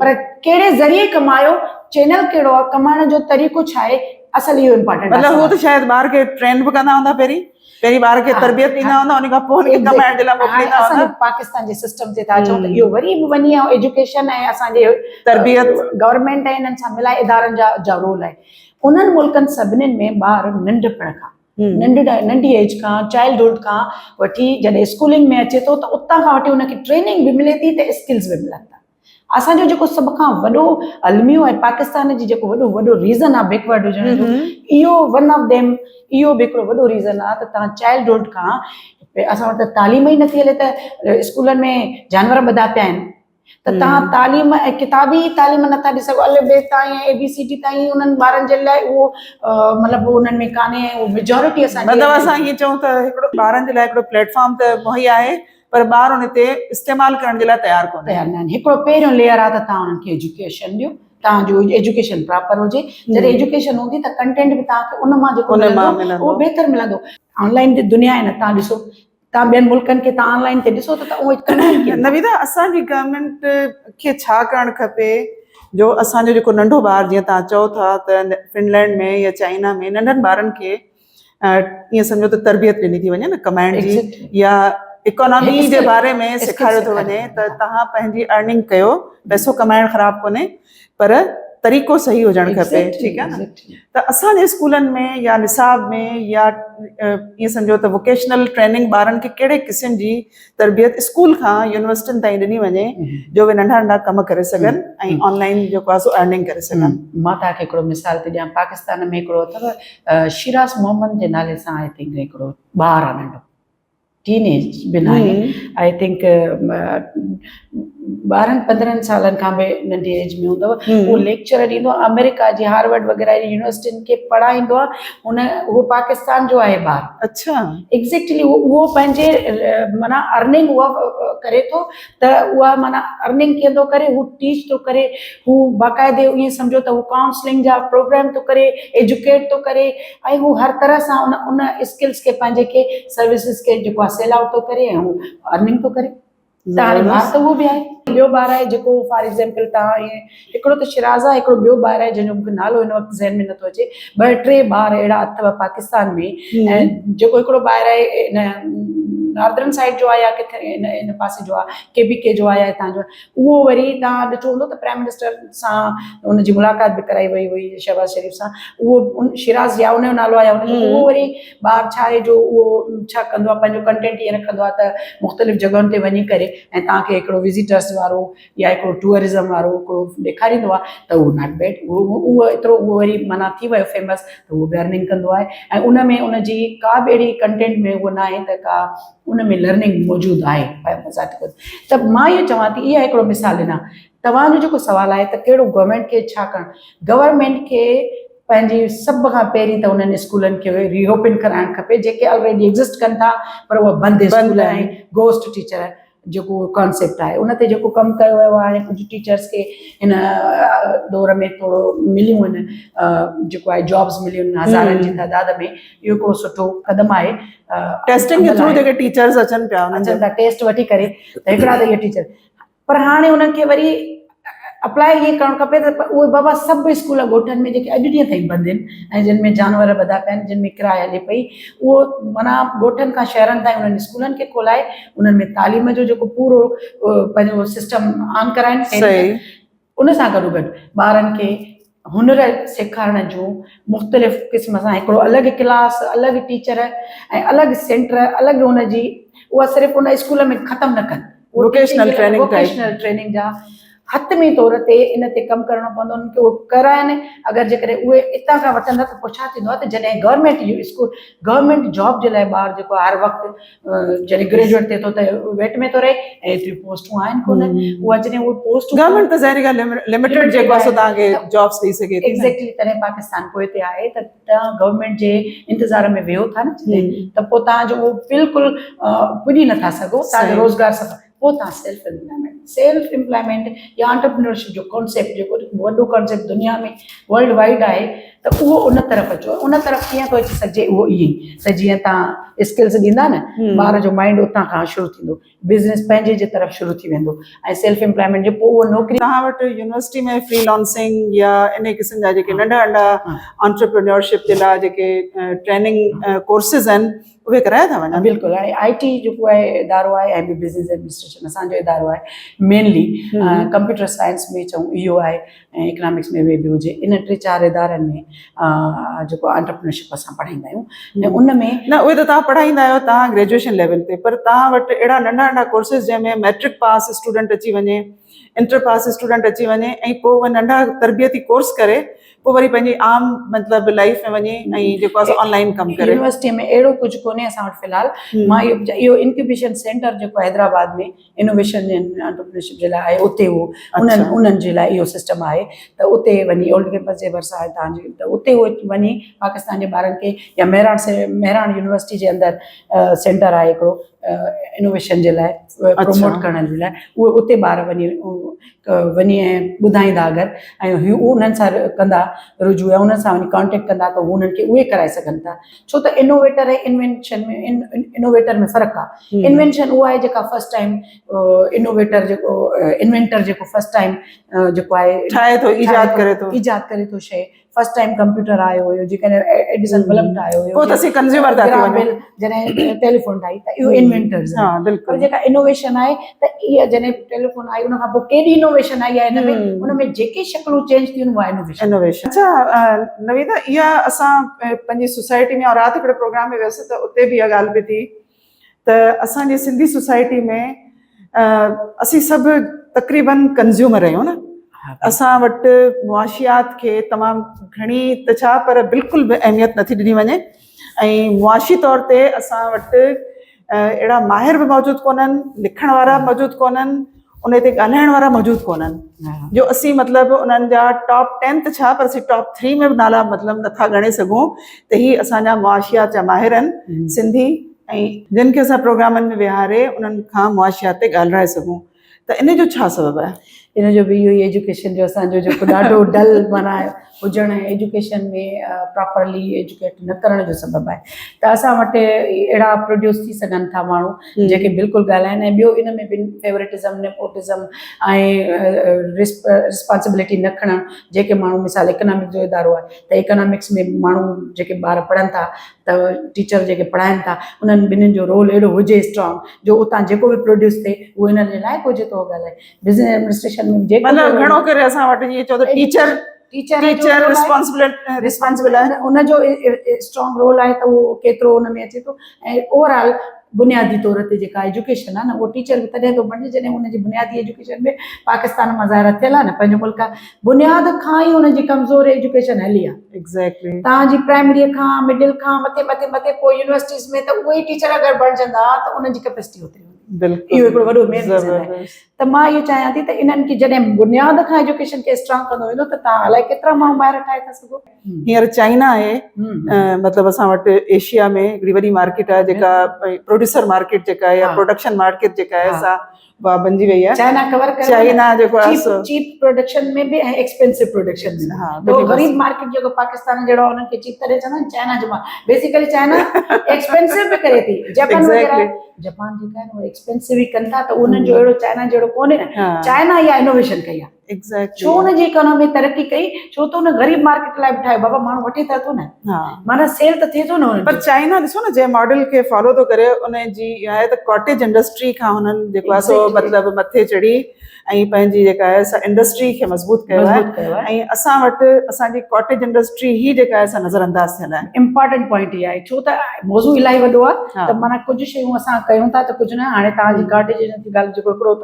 पर कहिड़े ज़रिए कमायो चैनल कहिड़ो आहे कमाइण जो तरीक़ो छा आहे असल इहो इम्पोर्टेंट आहे मतिलबु उहो त शायदि ॿार खे ट्रेन बि कंदा हूंदा पहिरीं ॿार खे तरबियत ॾींदा हूंदा उन खां पोइ हुनखे कमाइण जे लाइ मोकिलींदा हूंदा पाकिस्तान जे सिस्टम ते था चऊं त इहो वरी बि वञी एजुकेशन ऐं असांजे तरबियत गवर्नमेंट ऐं इन्हनि सां मिलाए इदारनि जा रोल आहे उन्हनि मुल्कनि सभिनीनि में ॿार नंढपण खां नंढी एज खां चाइल्डहुड खां वठी जॾहिं स्कूलिंग में अचे थो त उतां खां वठी हुनखे ट्रेनिंग बि मिले थी त स्किल्स बि मिलनि था असांजो जेको सभ खां वॾो अलमियो आहे पाकिस्तान जी जेको वॾो रीज़न आहे बैकवर्ड हुजण जो इहो वन ऑफ देम इहो बि हिकिड़ो वॾो रीज़न आहे त तव्हां चाइल्डहुड खां असां वटि तालीम ई नथी हले त स्कूलनि में जानवर ॿधा पिया आहिनि त तव्हां तालीम ऐं किताबी तालीम नथा ॾेई सघो अले बे ताईं ABCD ताईं उन्हनि ॿारनि जे लाइ उहो मतिलबु उन्हनि में कान्हे मेजॉरिटी मतिलबु असां हीअं चऊं त हिकिड़ो ॿारनि जे लाइ हिकिड़ो प्लेटफॉर्म त मुहैया आहे पर ॿार हुन ते इस्तेमालु करण जे लाइ तयारु कोन्हे न आहिनि हिकिड़ो पहिरियों लेयर आहे त तव्हां उन्हनि खे एजुकेशन ॾियो तव्हांजो एजुकेशन प्रॉपर हुजे जॾहिं एजुकेशन हूंदी त कंटेंट बि तव्हांखे उन मां जेको उहो बहितर मिलंदो ऑनलाइन जी दुनिया आहे न तव्हां ॾिसो तव्हां ॿियनि मुल्कनि खे तव्हां ऑनलाइन ते ॾिसो त उहो नवीदा असांजी गवर्नमेंट खे छा करणु खपे जो असांजो जेको नंढो ॿार जीअं तव्हां चओ था त फिनलैंड में या चाइना में नंढनि ॿारनि खे ईअं सम्झो त तरबियत ॾिनी थी वञे न कमाइण जी या इकोनॉमी जे बारे में सेखारियो थो वञे त तव्हां पंहिंजी अर्निंग कयो पैसो कमाइणु ख़राबु कोन्हे पर तरीक़ो सही हुजणु खपे ठीकु आहे न त असांजे स्कूलनि में या निसाब में या ईअं सम्झो त वोकेशनल ट्रेनिंग ॿारनि खे कहिड़े क़िस्म जी तरबियत स्कूल खां यूनिवर्सिटियुनि ताईं ॾिनी वञे जो उहे नंढा नंढा कम करे सघनि ऐं ऑनलाइन जेको आहे सो अर्निंग करे सघनि मां तव्हांखे हिकिड़ो मिसाल थी ॾियां पाकिस्तान में हिकिड़ो अथव शिराज मोहम्मद जे नाले सां आई थिंक हिकिड़ो ॿार आहे नंढो टीनेज बि न आहे आई थिंक 12-15 सालनि खां बि नंढी एज में हूंदव उहो लेक्चर ॾींदो आहे अमेरिका जी हार्वर्ड वग़ैरह जी यूनिवर्सिटियुनि खे पढ़ाईंदो आहे उहो पाकिस्तान जो आहे ॿार अच्छा एग्ज़ैक्टली उहो पंहिंजे माना अर्निंग उहा करे थो त उहा माना अर्निंग कीअं थो करे हू टीच थो करे हू बाक़ाइदे ईअं सम्झो त हू काउंसलिंग जा प्रोग्राम थो करे एजुकेट थो करे ऐं हू हर तरह सां उन स्किल्स खे पंहिंजे खे सर्विसिस खे जेको आहे सेल आउट थो करे ऐं हू अर्निंग थो करे त हाणे ॿार त उहो बि आहे ॿियो ॿार आहे जेको फॉर एग्ज़ाम्पल तव्हां ईअं हिकिड़ो त शिराज़ आहे हिकिड़ो ॿियो ॿार आहे जंहिंजो मूंखे नालो हिन वक़्तु ज़हन में नथो अचे 2-3 ॿार अहिड़ा अथव पाकिस्तान में ऐं जेको हिकिड़ो ॿार आहे इन नॉर्दर्न साइड जो आहे या किथे इन पासे जो आहे KBK जो आहे हितां जो उहो वरी तव्हां ॾिठो हूंदो त प्राइम मिनिस्टर सां उनजी मुलाक़ात बि कराई वई हुई शहबाज़ शरीफ़ सां उहो शिराज़ या उनजो नालो आहे उहो वरी ॿार छा आहे जो उहो छा कंदो आहे पंहिंजो कंटेंट ईअं रखंदो आहे त मुख़्तलिफ़ जॻहियुनि ते वञी करे ऐं तव्हांखे हिकिड़ो विज़िटर्स वारो या हिकिड़ो टूरिज़म वारो हिकिड़ो ॾेखारींदो आहे त उहो नॉट बैड उहो एतिरो उहो वरी माना थी वियो फेमस त उहो बि अर्निंग कंदो आहे ऐं उन में उनजी का बि अहिड़ी कंटेंट में उहो न आहे त का उन में लर्निंग मौजूदु आहे त मां इहो चवां थी इहा हिकिड़ो मिसाल ॾिना तव्हांजो जेको सुवालु आहे त कहिड़ो गवर्नमेंट खे छा करणु गवर्नमेंट खे पंहिंजी सभ खां पहिरीं त उन्हनि स्कूलनि खे रीओपन कराइणु खपे जेके ऑलरेडी एग्ज़िस्ट कनि था पर उहा बंदि स्कूल ऐं गोस्ट टीचर जेको कॉन्सेप्ट आहे उन ते जेको कमु कयो वियो आहे हाणे कुझु टीचर्स खे हिन दौर में थोरो मिलियूं आहिनि जेको आहे जॉब्स मिलियूं आहिनि हज़ारनि जी तइदाद में इहो हिकिड़ो सुठो क़दम आहे टेस्टिंग जे थ्रू जेके टीचर्स अचनि था टेस्ट वठी करे त हिकिड़ा त इहे टीचर पर हाणे उन्हनि खे वरी अप्लाई ईअं करणु खपे त उहे बाबा सभु स्कूल ॻोठनि में जेके अॼु ॾींहं ताईं बंदि आहिनि ऐं जिन में जानवर ॿधा पिया आहिनि जिन में किराया हले पई उहो माना ॻोठनि खां शहरनि ताईं उन्हनि स्कूलनि खे खोलाए उन्हनि में तालीम जो जेको पूरो पंहिंजो सिस्टम ऑन कराइनि उन सां गॾोगॾु ॿारनि खे हुनर सेखारण जूं मुख़्तलिफ़ क़िस्म सां हिकिड़ो अलॻि क्लास अलॻि टीचर ऐं अलॻि सेंटर अलॻि हुनजी उहा सिर्फ़ु उन स्कूल में ख़तमु न कनि वोकेशनल ट्रेनिंग जा हतमी तौर ते इन ते कमु करणो पवंदो उन्हनि खे उहो कराइनि अगरि जेकॾहिं उहे हितां खां वठंदा त पोइ छा थींदो आहे त जॾहिं गवर्नमेंट जॉब जे लाइ ॿार जेको हर वक़्तु जॾहिं ग्रेजुएट थिए थो त वेट में थो रहे ऐं एतिरियूं पोस्टूं आहिनि कोन उहा जॾहिं उहे पोस्ट गवर्नमेंट त ज़ाहिर ॻाल्हि लिमिटेड जेको आहे तव्हांखे जॉब्स ॾेई सघे थी एग्ज़ैक्टली तॾहिं पाकिस्तान पोइ ते आहे त तव्हां गवर्नमेंट जे इंतज़ार में वेहो था न त पोइ तव्हांजो उहो बिल्कुलु पुॼी नथा सघो तव्हांजो रोज़गार सफ़र पोइ तव्हां सेल्फ एम्प्लॉयमेंट या एंटरप्रेन्योरशिप जो कॉन्सेप्ट जेको वॾो कॉन्सेप्ट दुनिया में वर्ल्ड वाइड आहे त उहो उन तरफ़ अचो उन तरफ़ कीअं थो अची सघिजे उहो ईअं ई त जीअं तव्हां स्किल्स ॾींदा न ॿार जो माइंड उतां खां शुरू थींदो बिज़नेस पंहिंजे जे तरफ़ शुरू थी वेंदो ऐं सेल्फ एम्प्लॉयमेंट जो पोइ उहो नौकिरी तव्हां वटि यूनिवर्सिटी में फ्रीलांसिंग या इन क़िस्म जा जेके नंढा नंढा एंटरप्रेन्योरशिप जे लाइ जेके ट्रेनिंग कोर्सिस आहिनि उहे कराया था वञनि बिल्कुलु हाणे IT जेको आहे इदारो आहे ऐं बिज़नेस एडमिनिस्ट्रेशन असांजो इदारो आहे मेनली कंप्यूटर साइंस में चऊं इहो आहे ऐं इकनॉमिक्स में बि हुजे इन 3-4 इदारनि में जेको एंटरप्रेन्योरशिप असां पढ़ाईंदा आहियूं ऐं उन में न उहे त तव्हां पढ़ाईंदा आहियो तव्हां ग्रेजुएशन लेवल ते पर तव्हां वटि अहिड़ा नंढा नंढा कोर्सिस जंहिंमें मैट्रिक पास स्टूडेंट अची वञे इंटर पास स्टूडेंट अची वञे ऐं पोइ उहे नंढा तरबियती कोर्स करे पोइ वरी पंहिंजी आम मतिलबु लाइफ में वञे ऐं जेको आहे ऑनलाइन कमु करे यूनिवर्सिटी में अहिड़ो कुझु कोन्हे असां वटि फ़िलहालु मां इहो इंक्यूबेशन सेंटर जेको हैदराबाद में इनोवेशन एंड एंटरप्रेन्योरशिप जे लाइ आहे उते उहो उन्हनि जे लाइ इहो सिस्टम आहे त उते वञी ओल्ड कैंपस जे भरिसां आहे तव्हांजी त उते उहे वञी पाकिस्तान जे ॿारनि खे या मेहरान यूनिवर्सिटी जे अंदरि सेंटर आहे हिकिड़ो इनोवेशन जे लाइ प्रमोट करण जे लाइ उहे उते ॿार वञी ऐं ॿुधाईंदा अगरि ऐं उन्हनि सां कंदा रुजू ऐं उन्हनि सां वञी कॉन्टेक्ट कंदा त उन्हनि खे उहे कराए सघनि था छो त इनोवेटर ऐं इन्वेंशन में इनोवेटर में फ़र्क़ु आहे इन्वेंशन उहा आहे जेका फर्स्ट टाइम इनोवेटर जेको इन्वेंटर जेको फर्स्ट टाइम जेको आहे ठाहे थो ईजाद करे थो शइ फर्स्ट टाइम कंप्यूटर आयो हुयो जेकॾहिं एडिसन बल्ब ठाहियो हुयो पोइ त असीं कंज़्यूमर था थी वञूं जॾहिं टेलीफोन ठाही त इहो इन्वेंटर्स पर जेका इनोवेशन आहे त इहा जॾहिं टेलीफोन आई उन खां पोइ केॾी इनोवेशन आई आहे हिन में उन में जेके शक्लूं चेंज थियूं उहा इनोवेशन अच्छा नवीदा इहा असां पंहिंजी सोसाइटी में और राति हिकिड़े प्रोग्राम में वियसि त उते बि इहा ॻाल्हि बि थी त असांजी सिंधी सोसाइटी में असीं सभु तक़रीबन कंज़्यूमर आहियूं न असां वटि मुआशियात खे तमामु घणी त छा पर बिल्कुलु बि अहमियत नथी ॾिनी वञे ऐं मुआशी तौर ते असां वटि अहिड़ा माहिर बि मौजूदु कोन्हनि लिखण वारा मौजूदु कोन्हनि उन ते ॻाल्हाइण वारा मौजूदु कोन्हनि हा जो असीं मतिलबु उन्हनि जा टॉप 10 त छा पर असीं टॉप 3 में बि नाला मतिलबु नथा ॻणे सघूं त ही असांजा मुआशियात जा माहिर आहिनि सिंधी ऐं जिन खे असां प्रोग्रामनि में विहारे उन्हनि खां मुआशियात ते ॻाल्हाए सघूं त इन जो छा सबबु आहे? इन जो बि इहो ई एजुकेशन जो असांजो जेको ॾाढो डल माना हुजणु एजुकेशन में प्रॉपरली एजुकेट न करण जो सबबु आहे त असां वटि अहिड़ा प्रोड्यूस थी सघनि था माण्हू जेके बिल्कुलु ॻाल्हाइनि ऐं ॿियो इन में बि फेवरेटिज़म नेपोटिज़म ऐं रिस्पॉन्सिबिलिटी न खणणु जेके माण्हू मिसाल इकोनॉमिक्स जो इदारो आहे त इकोनॉमिक्स में माण्हू जेके ॿार पढ़नि था त टीचर जेके पढ़ाइनि था उन्हनि ॿिन्हिनि जो रोल अहिड़ो हुजे स्ट्रॉन्ग जो उतां जेको बि प्रोड्यूस थिए उहो इन जे लाइक़ु हुजे थो ॻाल्हाए बिज़नेस एडमिनिस्ट्रेशन में जेको मतिलबु घणो करे असां वटि जीअं चओ त टीचर रिस्पॉन्सिबल आहे उनजो स्ट्रॉन्ग रोल आहे त उहो केतिरो उन में अचे थो ऐं ओवरऑल बुनियादी तौर ते जेका एजुकेशन आहे न उहो टीचर बि तॾहिं थो बणिजे जॾहिं उनजी बुनियादी एजुकेशन में पाकिस्तान मां ज़ाहिर थियल आहे न पंहिंजो मुल्क आहे बुनियाद खां ई उनजी कमज़ोर एजुकेशन हली आहे एग्ज़ैक्टली तव्हांजी प्राइमरीअ खां मिडिल खां मथे मथे मथे पोइ यूनिवर्सिटीज़ में त उहे ई टीचर अगरि बणजंदा त उन्हनि जी कैपेसिटी होतिरी हूंदी बिल्कुलु इहो हिकिड़ो वॾो मेन रीज़न आहे त मां इहो चाहियां थी त इन्हनि खे जॾहिं बुनियाद खां एजुकेशन खे स्ट्रॉन्ग कंदो वेंदो त तव्हां अलाए केतिरा माण्हू ॿाहिरि ठाहे था सघो हींअर चाइना आहे मतिलबु असां वटि एशिया में हिकिड़ी वॾी मार्केट आहे जेका प्रोड्यूसर मार्केट जेका आहे या प्रोडक्शन मार्केट जेका आहे सा वाह बणजी वई आहे चाइना कवर करे चाइना जेको आहे चीप प्रोडक्शन में भी एक्सपेंसिव प्रोडक्शन में हाँ, तो गरीब मार्केट जेको पाकिस्तान जहिड़ो उन्हनि खे चीप करे चवंदा आहिनि चाइना जो बेसिकली चाइना एक्सपेंसिव भी करे थी जापान वगैरह जापान जेका आहे एक्सपेंसिव ई कनि था त उन्हनि जो अहिड़ो चाइना जहिड़ो कोन्हे न चाइना इहा इनोवेशन कई आहे एग्जैक्टली छो उनजी इकोनॉमी तरक़ी कई छो त उन गरीब मार्केट लाइ ठाहे बाबा माण्हू वठी था थो न माना सेल त थिए थो न पर चाइना ॾिसो न जंहिं मॉडल खे फॉलो थो करे उन जी आहे त कॉटेज इंडस्ट्री खां हुननि जेको आहे सो मतिलबु मथे चढ़ी ऐं पंहिंजी जेका आहे सा इंडस्ट्री खे मज़बूत कयो आहे ऐं असां वटि असांजी कॉटेज इंडस्ट्री ही जेका आहे सा नज़र अंदाज़ थियल आहे इम्पोर्टेंट पॉइंट इहा आहे छो त मौज़ू इलाही वॾो आहे त माना कुझु शयूं असां कयूं था त कुझु न हाणे तव्हांजी कॉटेज जी ॻाल्हि जेको हिकिड़ो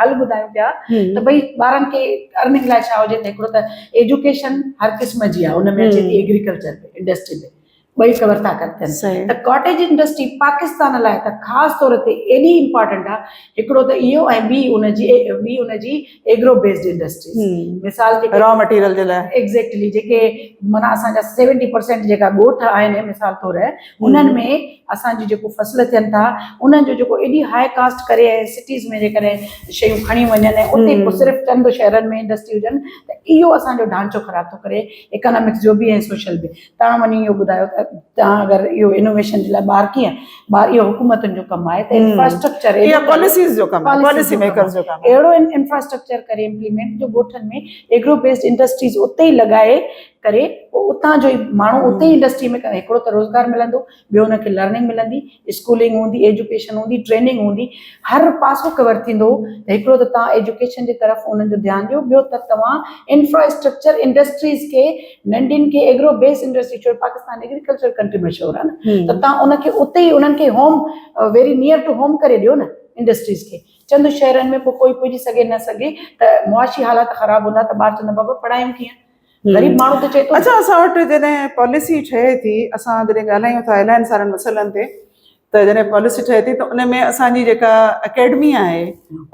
हल ॿुधायूं पिया त भई ॿारनि खे अर्निंग लाइ छा हुजे त हिकिड़ो त एजुकेशन हर क़िस्म जी आहे हुन में अचे थी एग्रीकल्चर में इंडस्ट्री में ॿई कवर था कनि त कॉटेज इंडस्ट्री पाकिस्तान लाइ त ख़ासि तौर ते एॾी इम्पोर्टेंट आहे हिकिड़ो त इहो ऐं ॿी उनजी एग्रो बेस्ड इंडस्ट्री मिसाल रॉ मटीरियल जे लाइ एग्जैक्टली जेके माना असांजा 70% जेका ॻोठ आहिनि मिसाल तौर उन्हनि में असांजी जेको फसल थियनि था उन्हनि जो जेको एॾी हाई कास्ट करे ऐं सिटीज़ में जेकॾहिं शयूं खणी वञनि ऐं उते सिर्फ़ु चंद शहरनि में इंडस्ट्री हुजनि त इहो असांजो ढांचो ख़राबु थो करे इकोनॉमिक्स जो बि ऐं सोशल बि तव्हां वञी इहो ॿुधायो त तव्हां अगरि इहो इनोवेशन जे लाइ ॿार कीअं ॿार इहो हुकूमतुनि जो कमु आहे त इंफ्रास्ट्रक्चर पॉलिसीज़ जो कमु आहे पॉलिसी मेकर्स जो कमु अहिड़ो इंफ्रास्ट्रक्चर करे इम्प्लीमेंट जो ॻोठनि में एग्रो बेस्ड इंडस्ट्रीज़ उते ई लॻाए करे पोइ उतां जो ई माण्हू उते ई इंडस्ट्री में हिकिड़ो त रोज़गार मिलंदो ॿियो हुनखे लर्निंग मिलंदी स्कूलिंग हूंदी एजुकेशन हूंदी ट्रेनिंग हूंदी हर पासो कवर थींदो त हिकिड़ो त तव्हां एजुकेशन जे तरफ़ उन्हनि जो ध्यानु ॾियो ॿियो त तव्हां इंफ्रास्ट्रक्चर इंडस्ट्रीज़ खे नंढियुनि खे एग्रो बेस्ड इंडस्ट्री छो पाकिस्तान एग्रीकल्चर कंट्री मशहूरु आहे न त तव्हां उनखे उते ई उन्हनि खे home very near to home करे ॾियो न इंडस्ट्रीज़ खे चंद शहरनि में पोइ कोई पुॼी सघे न सघे त मुआशी हालात ख़राबु हूंदा त ॿार चवंदा बाबा पढ़ायूं कीअं गरीब माण्हू त चए थो अच्छा असां वटि जॾहिं पॉलिसी ठहे थी असां जॾहिं ॻाल्हायूं था इलाही सारनि मसइलनि ते त जॾहिं पॉलिसी ठहे थी त उन में असांजी जेका अकेडमी आहे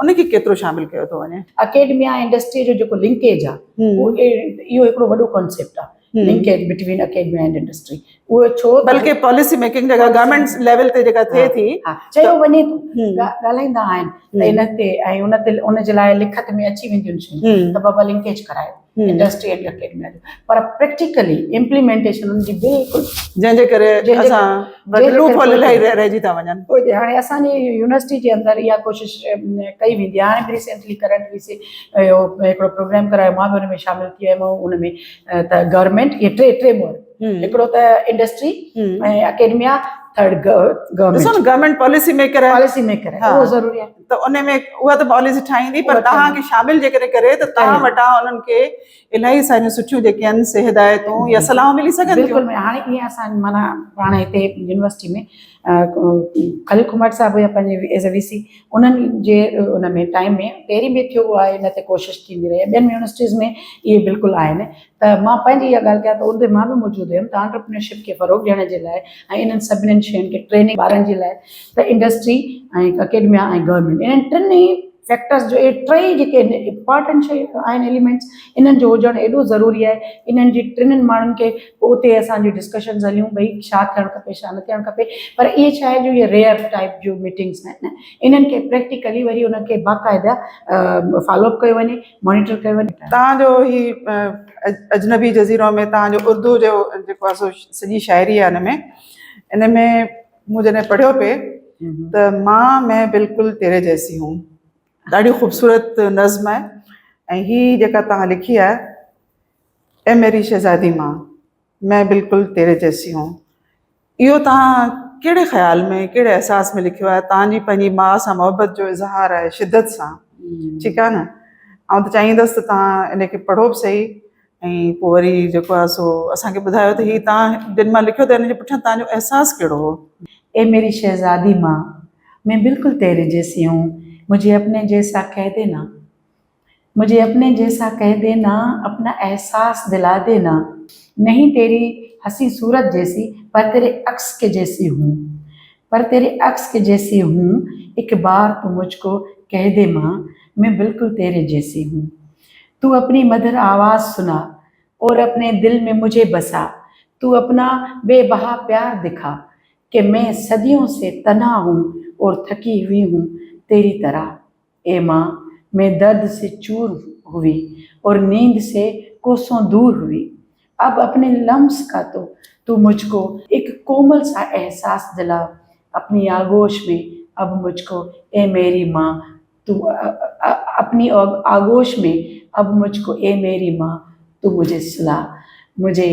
उनखे केतिरो शामिल कयो थो वञे अकेडमी ऐं इंडस्ट्री जो जेको लिंकेज आहे इहो हिकिड़ो वॾो कॉन्सेप्ट आहे linkage between academy and industry उहो छो बल्कि पॉलिसी मेकिंग जेका गवर्नमेंट लेवल ते जेका थिए थी चयो वञे थो ॻाल्हाईंदा आहिनि त इन ते ऐं उन जे लाइ लिखत में अची वेंदियूं शयूं त बाबा लिंकेज करायो इंडस्ट्री एंड अकेडमी पर प्रैक्टिकली इम्प्लीमेंटेशन उनजी बिल्कुलु जंहिंजे करे असां लूप होल इलाही रहिजी था वञनि हाणे असांजी यूनिवर्सिटी जे अंदरि इहा कोशिशि कई वेंदी आहे हाणे बि रिसेंटली करंट हिकिड़ो प्रोग्राम करायो मां बि हुन में शामिल थी वियमि हुन में त गवर्नमेंट इहे टे मोड हिकिड़ो त इंडस्ट्री ऐं academia third government policy maker आहे उहो ज़रूरी आहे त उन में उहा त पॉलिसी ठाहींदी पर तव्हांखे शामिल जेकॾहिं करे त तव्हां वटां उन्हनि खे इलाही सारियूं सुठियूं जेके आहिनि से हिदायतूं या सलाह मिली सघनि बिल्कुलु हाणे ईअं असां माना पाण हिते यूनिवर्सिटी में खलील कुमार साहिबु या पंहिंजे एज़ अ वीसी उन्हनि जे उन में टाइम में पहिरीं बि थियो आहे इन ते कोशिशि थींदी रही ॿियनि यूनिवर्सिटीज़ में इहे बिल्कुलु आहिनि त मां पंहिंजी इहा ॻाल्हि कयां त उते मां बि मौजूदु हुयमि त एंटरप्रेन्योरशिप खे फ़रोग़ ॾियण जे लाइ ऐं इन्हनि सभिनीनि शयुनि खे ट्रेनिंग ॿारनि जे लाइ त इंडस्ट्री ऐं अकेडमिया ऐं गवर्नमेंट इन्हनि टिनि फैक्टर्स जो टई जेके इम्पॉर्टेंट शयूं आहिनि एलिमेंट्स, इन्हनि जो हुजणु एॾो ज़रूरी आहे। इन्हनि जी टिनिनि माण्हुनि खे पोइ उते असांजी डिस्कशन्स हलियूं भई छा थियणु खपे छा न थियणु खपे। पर इहे छा आहे जो इहे रेयर टाइप जूं मीटिंग्स आहिनि, इन्हनि खे प्रैक्टिकली वरी उनखे बाक़ाइदा फॉलोअप कयो वञे, मॉनिटर कयो वञे। तव्हांजो ही अजनबी जज़ीरो में तव्हांजो उर्दू जो जेको आहे सो सॼी शाइरी आहे इन में मूं जॾहिं पढ़ियो पिए त मां मैं बिल्कुलु तेरे जैसी हूँ, ॾाढी ख़ूबसूरत नज़्म आहे। ऐं हीअ जेका तव्हां लिखी आहे, ए मेरी शहज़ादी मां मैं बिल्कुलु तेरे जैसी हूँ, इहो तव्हां कहिड़े ख़्याल में कहिड़े एहसास में लिखियो आहे? तव्हांजी पंहिंजी माउ सां मोहबत जो इज़हार आहे शिदत सां, ठीकु आहे न? आउं त चाहींदसि त तव्हां इनखे पढ़ो बि सही ऐं पोइ वरी जेको आहे सो असांखे ॿुधायो त हीअ तव्हां जिन मां लिखियो त हिन जे पुठियां तव्हांजो एहसासु कहिड़ो हो? ए मेरी शहजादी माँ मैं बिल्कुल तेरे जैसी हूँ, मुझे अपने जैसा कह देना, मुझे अपने जैसा कह देना, अपना एहसास दिला देना, नहीं तेरी हंसी सूरत जैसी पर तेरे अक्स के जैसी हूँ, पर तेरे अक्स के जैसी हूँ, एक बार तू मुझको कह दे माँ मैं बिल्कुल तेरे जैसी हूँ। तू अपनी मधुर आवाज़ सुना और अपने दिल में मुझे बसा, तू अपना बेबहा प्यार दिखा कि मैं सदियों से तना हूँ और थकी हुई हूँ तेरी तरह। ए माँ मैं दर्द से चूर हुई और नींद से कोसों दूर हुई, अब अपने लम्स का तो तू मुझको एक कोमल सा एहसास दिला, अपनी आगोश में अब मुझको ए मेरी माँ तू अपनी आगोश में अब मुझको ए मेरी माँ तू मुझे सुला, मुझे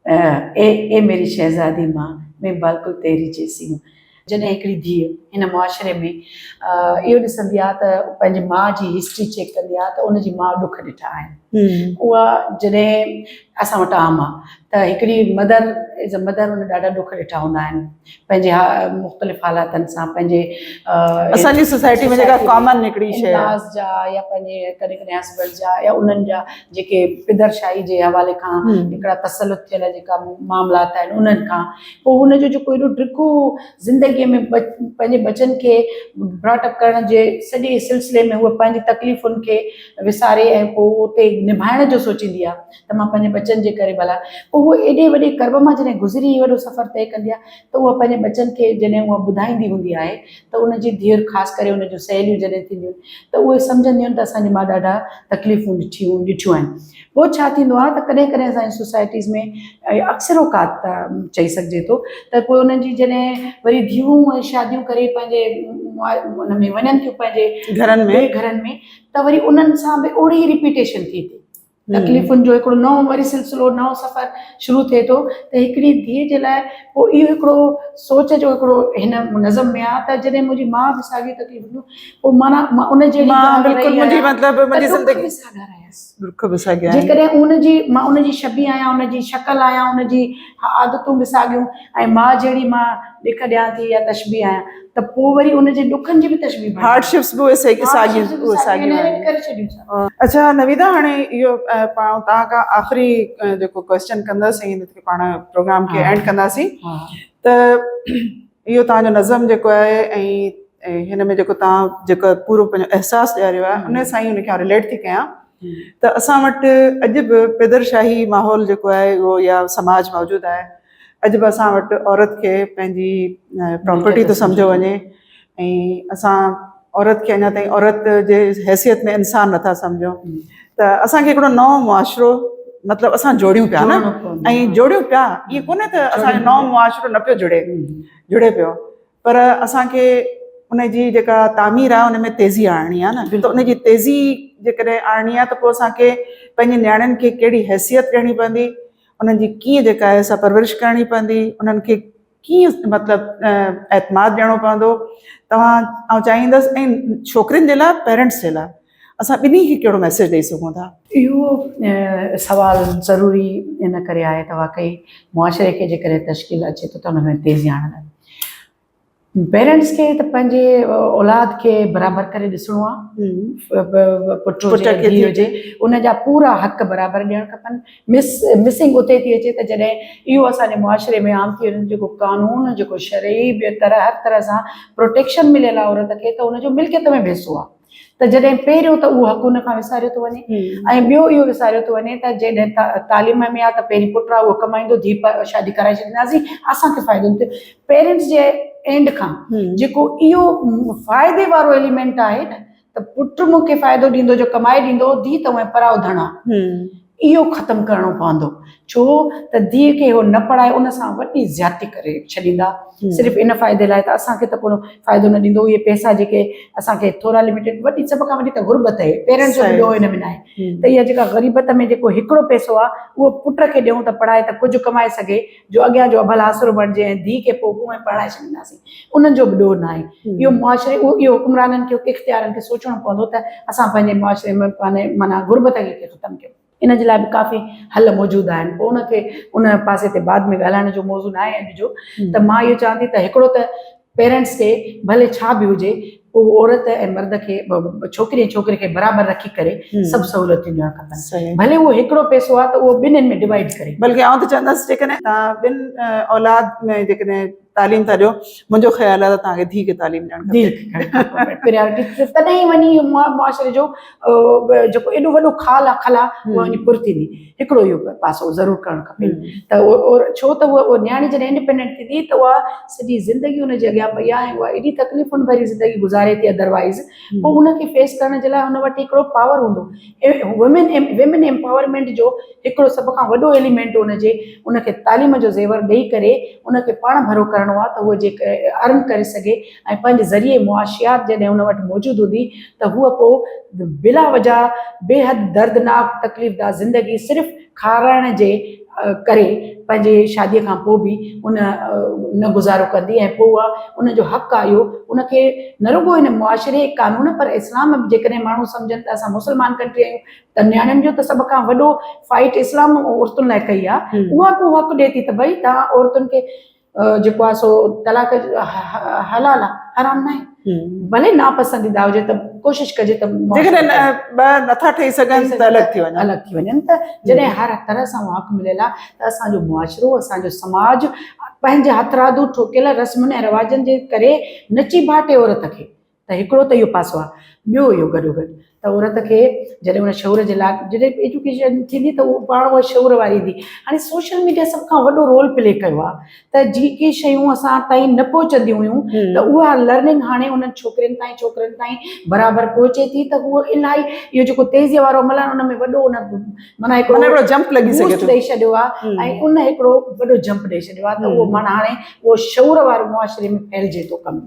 ए मेरी शहज़ादी माँ मैं बिल्कुलु तेरी जैसी हूँ। जॾहिं हिकिड़ी धीउ हिन मुआशरे में इहो ॾिसंदी आहे त पंहिंजी माउ जी हिस्ट्री चेक कंदी आहे त उनजी माउ ॾुख ॾिठा आहिनि। उहा जॾहिं असां वटि आम आहे त हिकिड़ी मदर इज़ अ मदर, उन ॾाढा ॾुख ॾिठा हूंदा आहिनि पंहिंजे मुख़्तलिफ़ हालातनि सां, पंहिंजे असांजी सोसाइटी में जेका कॉमन हिकिड़ी शइ आहे इनलॉस जा या पंहिंजे कॾहिं कॾहिं हस्बैंड जा या उन्हनि जा जेके पिदरशाही जे हवाले खां हिकिड़ा तसलुत थियल जेका मामलात आहिनि उन्हनि खां पोइ हुनजो जेको एॾो ॾुखो ज़िंदगीअ में पंहिंजे बचनि खे ब्रॉटअप करण जे सॼे सिलसिले में उहा पंहिंजी तकलीफ़ुनि खे विसारे ऐं पोइ उते निभाइण जो सोचींदी आहे त मां पंहिंजे बचनि जे करे भला, पोइ उहो एॾे वॾे कर्ब मां जॾहिं गुज़री वॾो सफ़र तइ कंदी आहे त उहा पंहिंजे बचनि खे जॾहिं उहा ॿुधाईंदी हूंदी आहे त उनजी धीअर ख़ासि करे उनजूं सहेलियूं जॾहिं थींदियूं त उहे सम्झंदियूं आहिनि त असांजी माउ ॾाढा तकलीफ़ूं ॾिठियूं आहिनि। पोइ छा थींदो आहे त कॾहिं कॾहिं असांजी सोसाइटीज़ में अक्सर औकात चई सघिजे थो त पोइ उन्हनि जी जॾहिं वरी धीअरूं शादियूं करे पंहिंजे उन में वञनि थियूं पंहिंजे घरनि में त वरी उन्हनि सां बि ओड़ी ई रिपीटेशन थी थिए, तकलीफ़ुनि जो हिकिड़ो नओं वरी सिलसिलो नओं सफ़र शुरू थिए थो। त हिकिड़ी धीउ जे लाइ पोइ इहो हिकिड़ो सोच जो हिकिड़ो हिन नज़म में आहे त जॾहिं मुंहिंजी माउ बि साॻियूं तकलीफ़ूं पोइ माना मां उन जे जेकॾहिं मां उनजी छबी आहियां, उनजी शकल आहियां, उनजी आदतूं बि साॻियूं ऐं माउ जहिड़ी मां ॾिख ॾियां थी या तशबी आहियां त पोइ वरी उनजे ॾुखनि जी बि तशबी हार्डशिप्स बि उहे करे छॾियूं। अच्छा नवीदा, हाणे इहो पाण तव्हां खां आख़िरी जेको क्वेश्चन कंदासीं हिनखे पाण प्रोग्राम खे एंड कंदासीं त इहो तव्हांजो नज़म जेको आहे ऐं हिन में जेको तव्हां जेको पूरो पंहिंजो एहसासु ॾियारियो आहे उन सां ई उनखे रिलेट थी कयां त असां वटि अॼु बि पिदरशाही माहौल जेको आहे उहो या समाज मौजूदु आहे। अॼु बि असां वटि औरत खे पंहिंजी प्रॉपर्टी थो सम्झो वञे ऐं असां औरत खे अञा ताईं औरत जे हैसियत में इंसानु नथा सम्झूं। त असांखे हिकिड़ो नओं मुआशिरो मतिलबु असां जोड़ियूं पिया न ऐं जोड़ियूं पिया, ईअं कोन्हे त असांजो नओं मुआशिरो न पियो जुड़े पियो, पर असांखे उनजी जेका तामीर आहे उन में तेज़ी आणणी आहे न। त उनजी तेज़ी जेकॾहिं आणणी आहे त पोइ असांखे पंहिंजे नियाणियुनि खे कहिड़ी हैसियत ॾियणी पवंदी, उन्हनि जी कीअं जेका आहे असां परवरिश करणी पवंदी, उन्हनि खे कीअं मतिलबु एतमाद ॾियणो पवंदो। आउं चाहींदसि ऐं छोकिरियुनि जे लाइ पेरेंट्स जे लाइ असां ॿिन्ही खे कहिड़ो मैसेज ॾेई सघूं था? इहो सवालु ज़रूरी इन करे आहे त वाकई मुआशरे खे जेकॾहिं तश्कील अचे थो त उन में तेज़ी आणणु पेरेंट्स खे त पंहिंजे औलाद खे बराबरि करे ॾिसणो आहे, पुटु हुजे धीउ हुजे उनजा पूरा हक़ बराबरि ॾियणु खपनि। मिसिंग उते थी अचे त जॾहिं इहो असांजे मुआशरे में आम थी वञे, जेको कानून जेको शरई हर तरह सां प्रोटेक्शन मिलियल आहे औरत खे त उनजो मिल्कियत में बि हिसो आहे। त जॾहिं पहिरियों त उहो हक़ हुन खां विसारियो थो वञे ऐं ॿियो इहो विसारियो थो वञे त जॾहिं तालीम में आहे त पहिरीं पुटु आहे उहो कमाईंदो, धीउ शादी कराए छॾींदासीं, असांखे फ़ाइदो न थियो। पेरेंट्स जे एंड खां जेको इहो फ़ाइदे वारो एलिमेंट आहे न त पुटु मूंखे फ़ाइदो ॾींदो जो कमाए ॾींदो, धीउ त उहे पराओ धणा, इहो ख़तमु करिणो पवंदो। छो त धीउ खे उहो न पढ़ाए उन सां वॾी ज़्यादती करे छॾींदा, सिर्फ़ु इन फ़ाइदे लाइ त असांखे त को फ़ाइदो न ॾींदो। इहे पैसा जेके असांखे थोरा लिमिटेड, वॾी सभ खां वॾी त गुरबत आहे, पेरेंट्स जो बि ॾोह हिन में न आहे। त इहा जेका ग़रीबत में जेको हिकिड़ो पैसो आहे उहो पुट खे ॾियूं त पढ़ाए त कुझु कमाए सघे, जो अॻियां जो अभल आसिरो बणिजे ऐं धीउ खे पोइ उहे पढ़ाए छॾींदासीं, उन्हनि जो बि ॾोह न आहे। इहो मुआशिरे इहो हुकुमराननि खे, इख़्तियारनि खे सोचणो पवंदो त असां पंहिंजे मुआशिरे में पंहिंजे माना गुरबत खे ख़तमु कयूं। इन जे लाइ बि काफ़ी हल मौजूदु आहिनि, पोइ उनखे उन पासे ते बाद में ॻाल्हाइण जो मौज़ू न आहे अॼु जो। त मां इहो चवां थी त हिकिड़ो त पेरेंट्स खे भले छा बि हुजे, उहो औरत ऐं मर्द खे, छोकिरी ऐं छोकिरे खे बराबरि रखी करे सभु सहूलियतूं ॾियणु खपनि। भले उहो हिकिड़ो पैसो आहे त उहो ॿिन्हिनि में डिवाइड करे। बल्कि आउं त चवंदसि जेकॾहिं तव्हां ॿिनि औलाद में जेकॾहिं तालीम था ॾियो, मुंहिंजो ख़्यालु आहे त तव्हांखे धीउ खे तालीम ॾियणु खपे। प्रियोरिटी तॾहिं ई वञी मुआशिरे जो जेको एॾो वॾो खाल आहे, खला, उहा वञी पुर थींदी। हिकिड़ो इहो पासो ज़रूरु करणु खपे। त छो त उहा न्याणी जॾहिं इंडिपेंडेंट थींदी त उहा सॼी ज़िंदगी हुनजे अॻियां पई आहे ऐं उहा एॾी तकलीफ़ुनि भरी ज़िंदगी गुज़ारे थी अदरवाइज़, पोइ उनखे फेस करण जे लाइ हुन वटि हिकिड़ो पावर हूंदो। विमेन एम्पावरमेंट जो हिकिड़ो सभ खां वॾो एलिमेंट हुनजे, उनखे तालीम जो ज़ेवर ॾेई करे उनखे पाण भरो करिणो आहे त उहो जेके अर्न करे सघे ऐं पंहिंजे ज़रिए मुआशियात जॾहिं हुन वटि मौजूदु हूंदी त हूअ पोइ बिला वजह बेहद दर्दनाक तकलीफ़दार ज़िंदगी सिर्फ़ु खाराइण जे करे पंहिंजे शादीअ खां पोइ बि उन न गुज़ारो कंदी। ऐं पोइ उहा उनजो हक़ आहे इहो उनखे न रुॻो हिन मुआशिरे कानून पर इस्लाम में जेकॾहिं माण्हू सम्झनि त असां मुस्लमान कंट्री आहियूं त नियाणियुनि जो त सभ खां वॾो फाइट इस्लाम औरतुनि लाइ कई आहे। उहा को हक़ ॾिए थी त भई तव्हां औरतुनि खे जेको आहे सो तलाक हलाल आहे, हराम न आहे। भले नापसंदीदा हुजे त कोशिशि कजे त जेकॾहिं नथा ठही सघनि त अलॻि थी वञनि। त जॾहिं हर तरह सां हक़ मिलियल आहे त असांजो मुआशिरो, असांजो समाज पंहिंजे हथरादू ठोकियल रस्मनि ऐं रिवाजनि जे करे नची बाटे औरत खे। त हिकिड़ो त इहो पासो आहे। ॿियो इहो गॾोगॾु त औरत खे जॾहिं उन शौर जे लाइ जॾहिं एजुकेशन थींदी त उहो पाण उहा शौर वारी ईंदी। हाणे सोशल मीडिया सभ खां वॾो रोल प्ले कयो आहे त जेके शयूं असां ताईं न पहुचंदियूं हुयूं त उहा लर्निंग हाणे उन्हनि छोकिरियुनि ताईं छोकिरनि ताईं बराबरि पहुचे थी। त उहो इलाही इहो जेको तेज़ीअ वारो अमल आहे उन में वॾो उन माना हिकिड़ो जंप लॻी सघे थो, ॾेई छॾियो आहे ऐं उन हिकिड़ो वॾो जंप ॾेई छॾियो आहे। त उहो माना हाणे उहो शौर वारो मुआशिरे में फैलिजे थो कमु।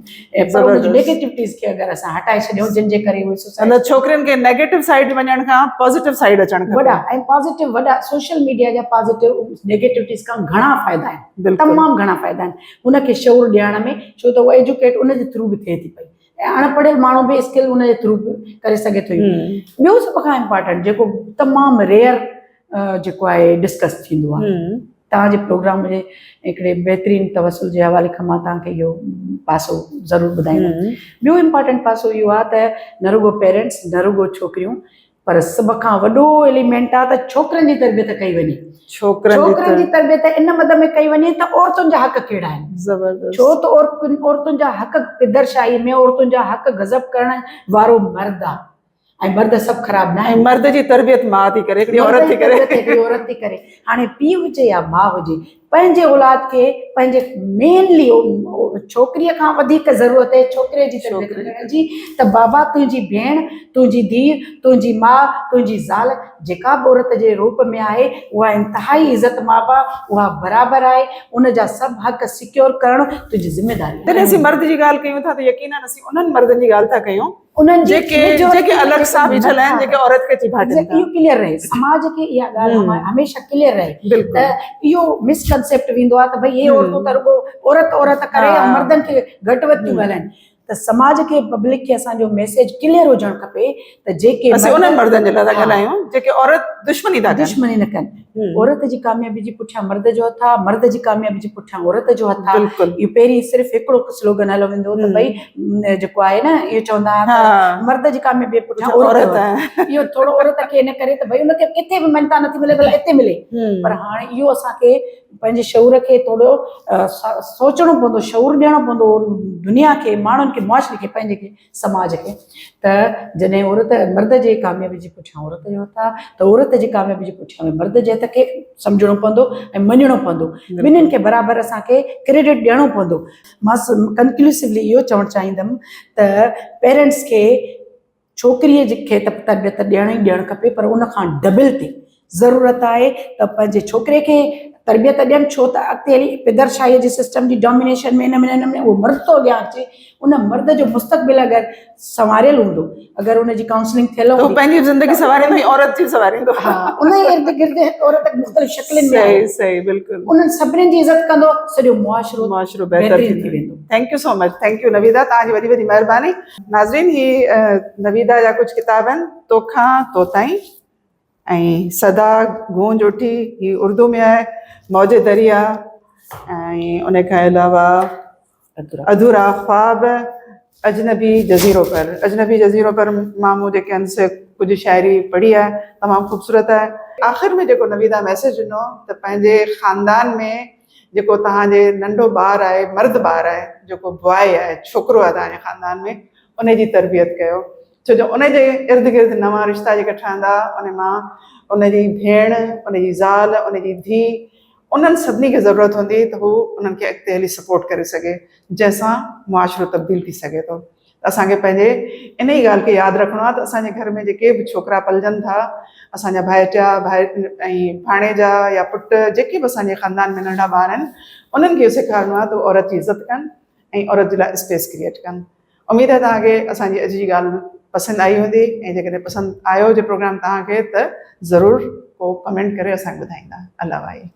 पर उन नेगेटिविटीज़ खे अगरि असां हटाए छॾियूं जिन जे करे उहे छोकिरियुनि खे नेगेटिव साइड वञण खां पॉजिटिव साइड अचणु खपे। वॾा ऐं पॉजिटिव वॾा सोशल मीडिया जा पॉजिटिव नेगेटिविटीज़ खां घणा फ़ाइदा आहिनि, तमामु घणा फ़ाइदा आहिनि हुनखे शौर ॾियण में। छो त उहा एजुकेट उनजे थ्रू बि थिए थी पई ऐं अणपढ़ियल माण्हू बि स्किल उनजे थ्रू बि करे सघे थो। ॿियो सभ खां इम्पॉर्टेंट जेको तमामु रेयर जेको आहे डिस्कस थींदो आहे, तव्हांजे प्रोग्राम जे हिकिड़े बहितरीनु तवसुल जे हवाले खां मां तव्हांखे इहो पासो ज़रूरु ॿुधाईंदमि। ॿियो इम्पॉर्टेंट पासो इहो आहे त न रुॻो पेरेंट्स, न रुॻो छोकिरियूं, पर सभ खां वॾो एलिमेंट आहे त छोकिरनि जी तरबियत कई वञे। छोकिरनि जी तरबियत इन मद में कई वञे त औरतुनि जा हक़ कहिड़ा आहिनि। ज़बरदस्त। छो त औरतुनि जा हक़ पिदरशाही में औरतुनि जा हक़ गज़ब करण वारो मर्द आहे ऐं मर्द सभु ख़राबु न आहे। मर्द जी तरबियत माउ थी करे, औरत थी करे। हाणे पीउ हुजे या माउ हुजे, पंहिंजे औलाद खे पंहिंजे मेनली छोकिरीअ खां वधीक ज़रूरत आहे छोकिरे जी तरबियत करण जी। त बाबा तुंहिंजी भेण, तुंहिंजी धीउ, तुंहिंजी माउ, तुंहिंजी ज़ाल जेका बि औरत जे रूप में आहे उहा इंतिहाई इज़त माब आहे, उहा बराबरि आहे। उन जा सभु हक़ सिक्योर करणु तुंहिंजी ज़िमेदारी आहे। जॾहिं असीं मर्द जी ॻाल्हि कयूं था त यकीनन असीं उन्हनि मर्दनि जी ॻाल्हि था कयूं उन्हनि जेके अलॻि सां बीठल आहिनि, जेके औरत खे चिभाटनि था। इहो क्लियर रहे, समाज खे इहा ॻाल्हि हमेशह क्लियर रहे त इहो मिसकंसेप्ट वेंदो आहे त भई हे औरतूं त रुॻो औरत करे ऐं मर्दनि खे घटि वधि थियूं ॻाल्हाइनि। त समाज खे पब्लिक खे असांजो मैसेज क्लियर हुजणु खपे त जेके उन्हनि मर्दनि जे लाइ था ॻाल्हायूं जेके औरत दुश्मनी न कनि। औरत जी कामयाबी जे पुठियां मर्द जो हथ आहे, मर्द जी कामयाबी जे पुठियां औरत जो हथ आहे। इहो पहिरीं सिर्फ़ु हिकिड़ो स्लोगन हलो वेंदो त भई जेको आहे न इहो चवंदा त मर्द जी कामयाबी जे पुठियां औरत आहे। इहो थोरो औरत खे इन करे त भई उनखे किथे बि मञता नथी मिले, भला हिते मिले। पर हाणे इहो असांखे पंहिंजे शऊर खे थोरो सोचणो पवंदो, शऊर ॾियणो पवंदो दुनिया खे, माण्हुनि खे, मुआशरे खे, पंहिंजे खे, समाज खे। त जॾहिं औरत मर्द जे कामयाबी जे पुठियां औरत जो हथ आहे, त औरत जी कामयाबी जे पुठियां मर्द जे हथ खे सम्झणो पवंदो ऐं मञणो पवंदो। ॿिन्हिनि खे बराबरि असांखे क्रेडिट ॾियणो पवंदो। मां कंक्लूसिवली इहो चवणु चाहींदमि त पेरेंट्स खे छोकिरीअ खे त तरबियत ॾियण ई ॾियणु खपे, पर उन खां डबल ते ज़रूरत आहे त पंहिंजे छोकिरे खे तरबियत ॾियनि, छो त अॻिते हली पिदरशाहीअ जे सिस्टम जी डोमिनेशन में हिन में उहो मर्द थो अॻियां अचे। उन मर्द जो मुस्तक़बिल अगरि संवारियल हूंदो, अगरि उनजी काउंसलिंग थियल तो हूंदी, पंहिंजी ज़िंदगी सवारींदो, औरत जी सवारींदो। हा, उन जे इर्द गिर्द औरत मुख़्तलिफ़ शक्लनि में आहे। सही सही, बिल्कुलु। उन्हनि सभिनीनि जी इज़त कंदो, सॼो मुआशरो बहितरीन थी वेंदो। Thank you so much, thank you Naveeda, तव्हांजी वॾी वॾी महिरबानी। नाज़रीन, ही नवीदा जा कुझु किताब आहिनि, तोखां तो ताईं ऐं सदा गूंज उठी, ही उर्दू में आहे, मौज दरिया, ऐं उन खां अलावा अधूरा ख्वाब, अजनबी जज़ीरो पर। अजनबी जज़ीरो पर मां मूं जेके आहिनि से कुझु शाइरी पढ़ी आहे, तमामु ख़ूबसूरत आहे। आख़िर में जेको नवीदा मैसेज ॾिनो त पंहिंजे ख़ानदान में जेको तव्हांजे नंढो ॿारु आहे, मर्द ॿारु आहे, जेको बॉय आहे, छोकिरो आहे तव्हांजे ख़ानदान में, उनजी तरबियत कयो। छो जो उनजे इर्द गिर्द नवां रिश्ता जेके ठहंदा, उन मां उनजी भेण, उनजी ज़ाल, उनजी धीउ, उन्हनि सभिनी खे ज़रूरत हूंदी त हू उन्हनि खे अॻिते हली सपोर्ट करे सघे, जंहिंसां मुआशरो तब्दील थी सघे थो। असांखे पंहिंजे इन ई ॻाल्हि खे यादि रखिणो आहे त असांजे घर में जेके बि छोकिरा पलजनि था, असांजा भाइटिया ऐं भाणेजा या पुट, जेके बि असांजे ख़ानदान में नंढा ॿार आहिनि, उन्हनि खे इहो सेखारिणो आहे त औरत जी इज़त कनि ऐं औरत जे लाइ स्पेस क्रिएट कनि। उमेदु आहे तव्हांखे असांजी अॼु जी ॻाल्हि पसंदि आई हूंदी, ऐं जेकॾहिं पसंदि आयो हुजे प्रोग्राम तव्हांखे, त ज़रूरु पोइ कमेंट करे असांखे ॿुधाईंदा। अल्लाह वाहे।